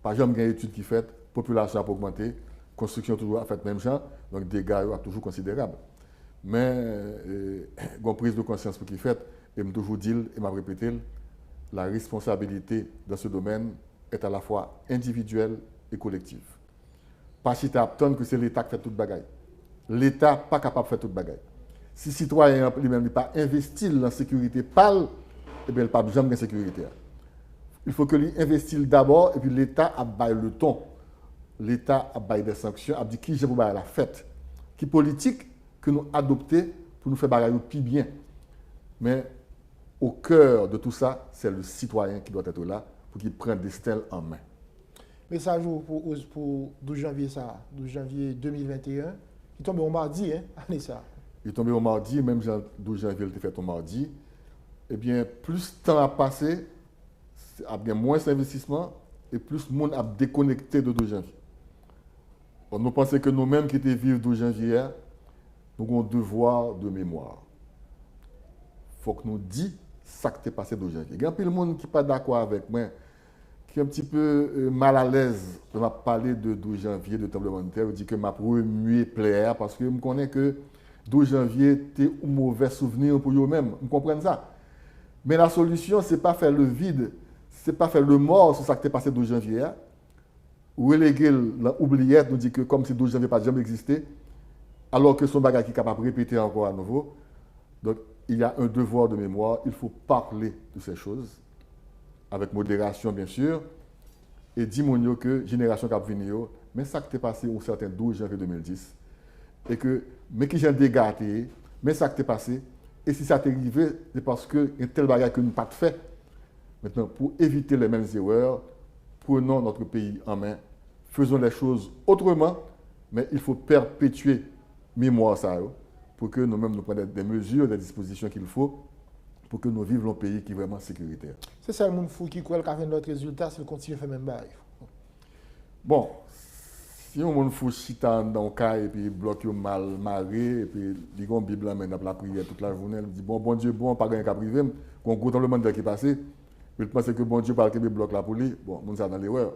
par exemple, il y a une étude qui fait, la population a augmenté, la construction toujours a fait même genre, donc les dégâts sont toujours considérables. Mais il y a une prise de conscience pour qu'il fait, et je toujours dit, et je répété, la responsabilité dans ce domaine est à la fois individuelle et collective. Pas si tu attends que c'est l'État qui fait toute bagaille. L'État n'est pas capable de faire toute bagaille. Si le citoyen lui-même n'est pas investi dans la sécurité pâle, eh bien, il n'a pas besoin de sécurité. Il faut que lui investisse d'abord et puis l'État a baillé le ton. L'État a baillé des sanctions, a dit qui je veux bailler la fête. Qui politique que nous adoptons pour nous faire bailler plus bien. Mais au cœur de tout ça, c'est le citoyen qui doit être là pour qu'il prenne des stèles en main. Message pour 12 janvier, 12 janvier 2021, il tombe au mardi, hein, année ça. Il est tombé au mardi, même 12 janvier, il était fait au mardi. Eh bien, plus de temps a passé, il y a bien moins d'investissement et plus le monde a déconnecté de 12 janvier. Nous pensons que nous-mêmes qui étions vivants 12 janvier, nous avons un devoir de mémoire. Il faut que nous disions ce qui s'est passé 12 janvier. Il y a plein de monde qui n'est pas d'accord avec moi, qui est un petit peu mal à l'aise de parler de 12 janvier, de tremblement de terre, dit que m'a remué plaire parce que je connais que 12 janvier était un mauvais souvenir pour eux-mêmes. Vous comprenez ça? Mais la solution, ce n'est pas faire le vide, ce n'est pas faire le mort sur ce qui s'est passé 12 janvier. Reléguer l'oubliette, nous dit que comme si 12 janvier n'a pas jamais existé, alors que son bagage qui est capable de répéter encore à nouveau. Donc, il y a un devoir de mémoire, il faut parler de ces choses, avec modération bien sûr, et dire que génération qui a venir, mais ça qui est passé au certain 12 janvier 2010, et que, mais qui j'ai dégâté, mais ça qui est passé, et si ça t'est arrivé, c'est parce que y a tel bagage que nous n'avons pas fait. Maintenant, pour éviter les mêmes erreurs, prenons notre pays en main, faisons les choses autrement, mais il faut perpétuer mémoire ça, pour que nous-mêmes nous prenions des mesures, des dispositions qu'il faut, pour que nous vivions un pays qui est vraiment sécuritaire. C'est ça le monde fou qui croit qu'avec notre résultat, c'est continuer à faire même bail. Bon, si on monde fou chita dans le cas et puis bloque mal maré et puis il y a une Bible mais la prière toute la journée, il dit bon Dieu bon pas gain qu'à priver, qu'on gros tremblement de terre qui passé, il pense que bon Dieu parle que bloque là pour lui, bon monde ça dans l'erreur.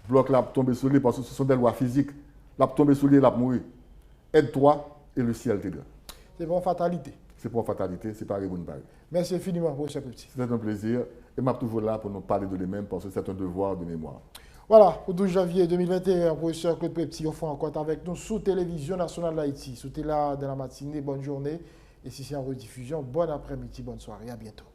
Bloque là tomber sur lui parce que ce sont des lois physiques. Là tomber sur lui, là mourir. Aide-toi et le ciel t'aidera. C'est pour fatalité. C'est pour fatalité, c'est pas une pareil. Merci infiniment pour ce petit. C'est un plaisir et je suis toujours là pour nous parler de lui-même parce que c'est un devoir de mémoire. Voilà, pour 12 janvier 2021, professeur Claude Petit, au fond, en compte avec nous sous Télévision Nationale d'Haïti. Sous là dans la matinée, bonne journée. Et si c'est en rediffusion, bon après-midi, bonne soirée, à bientôt.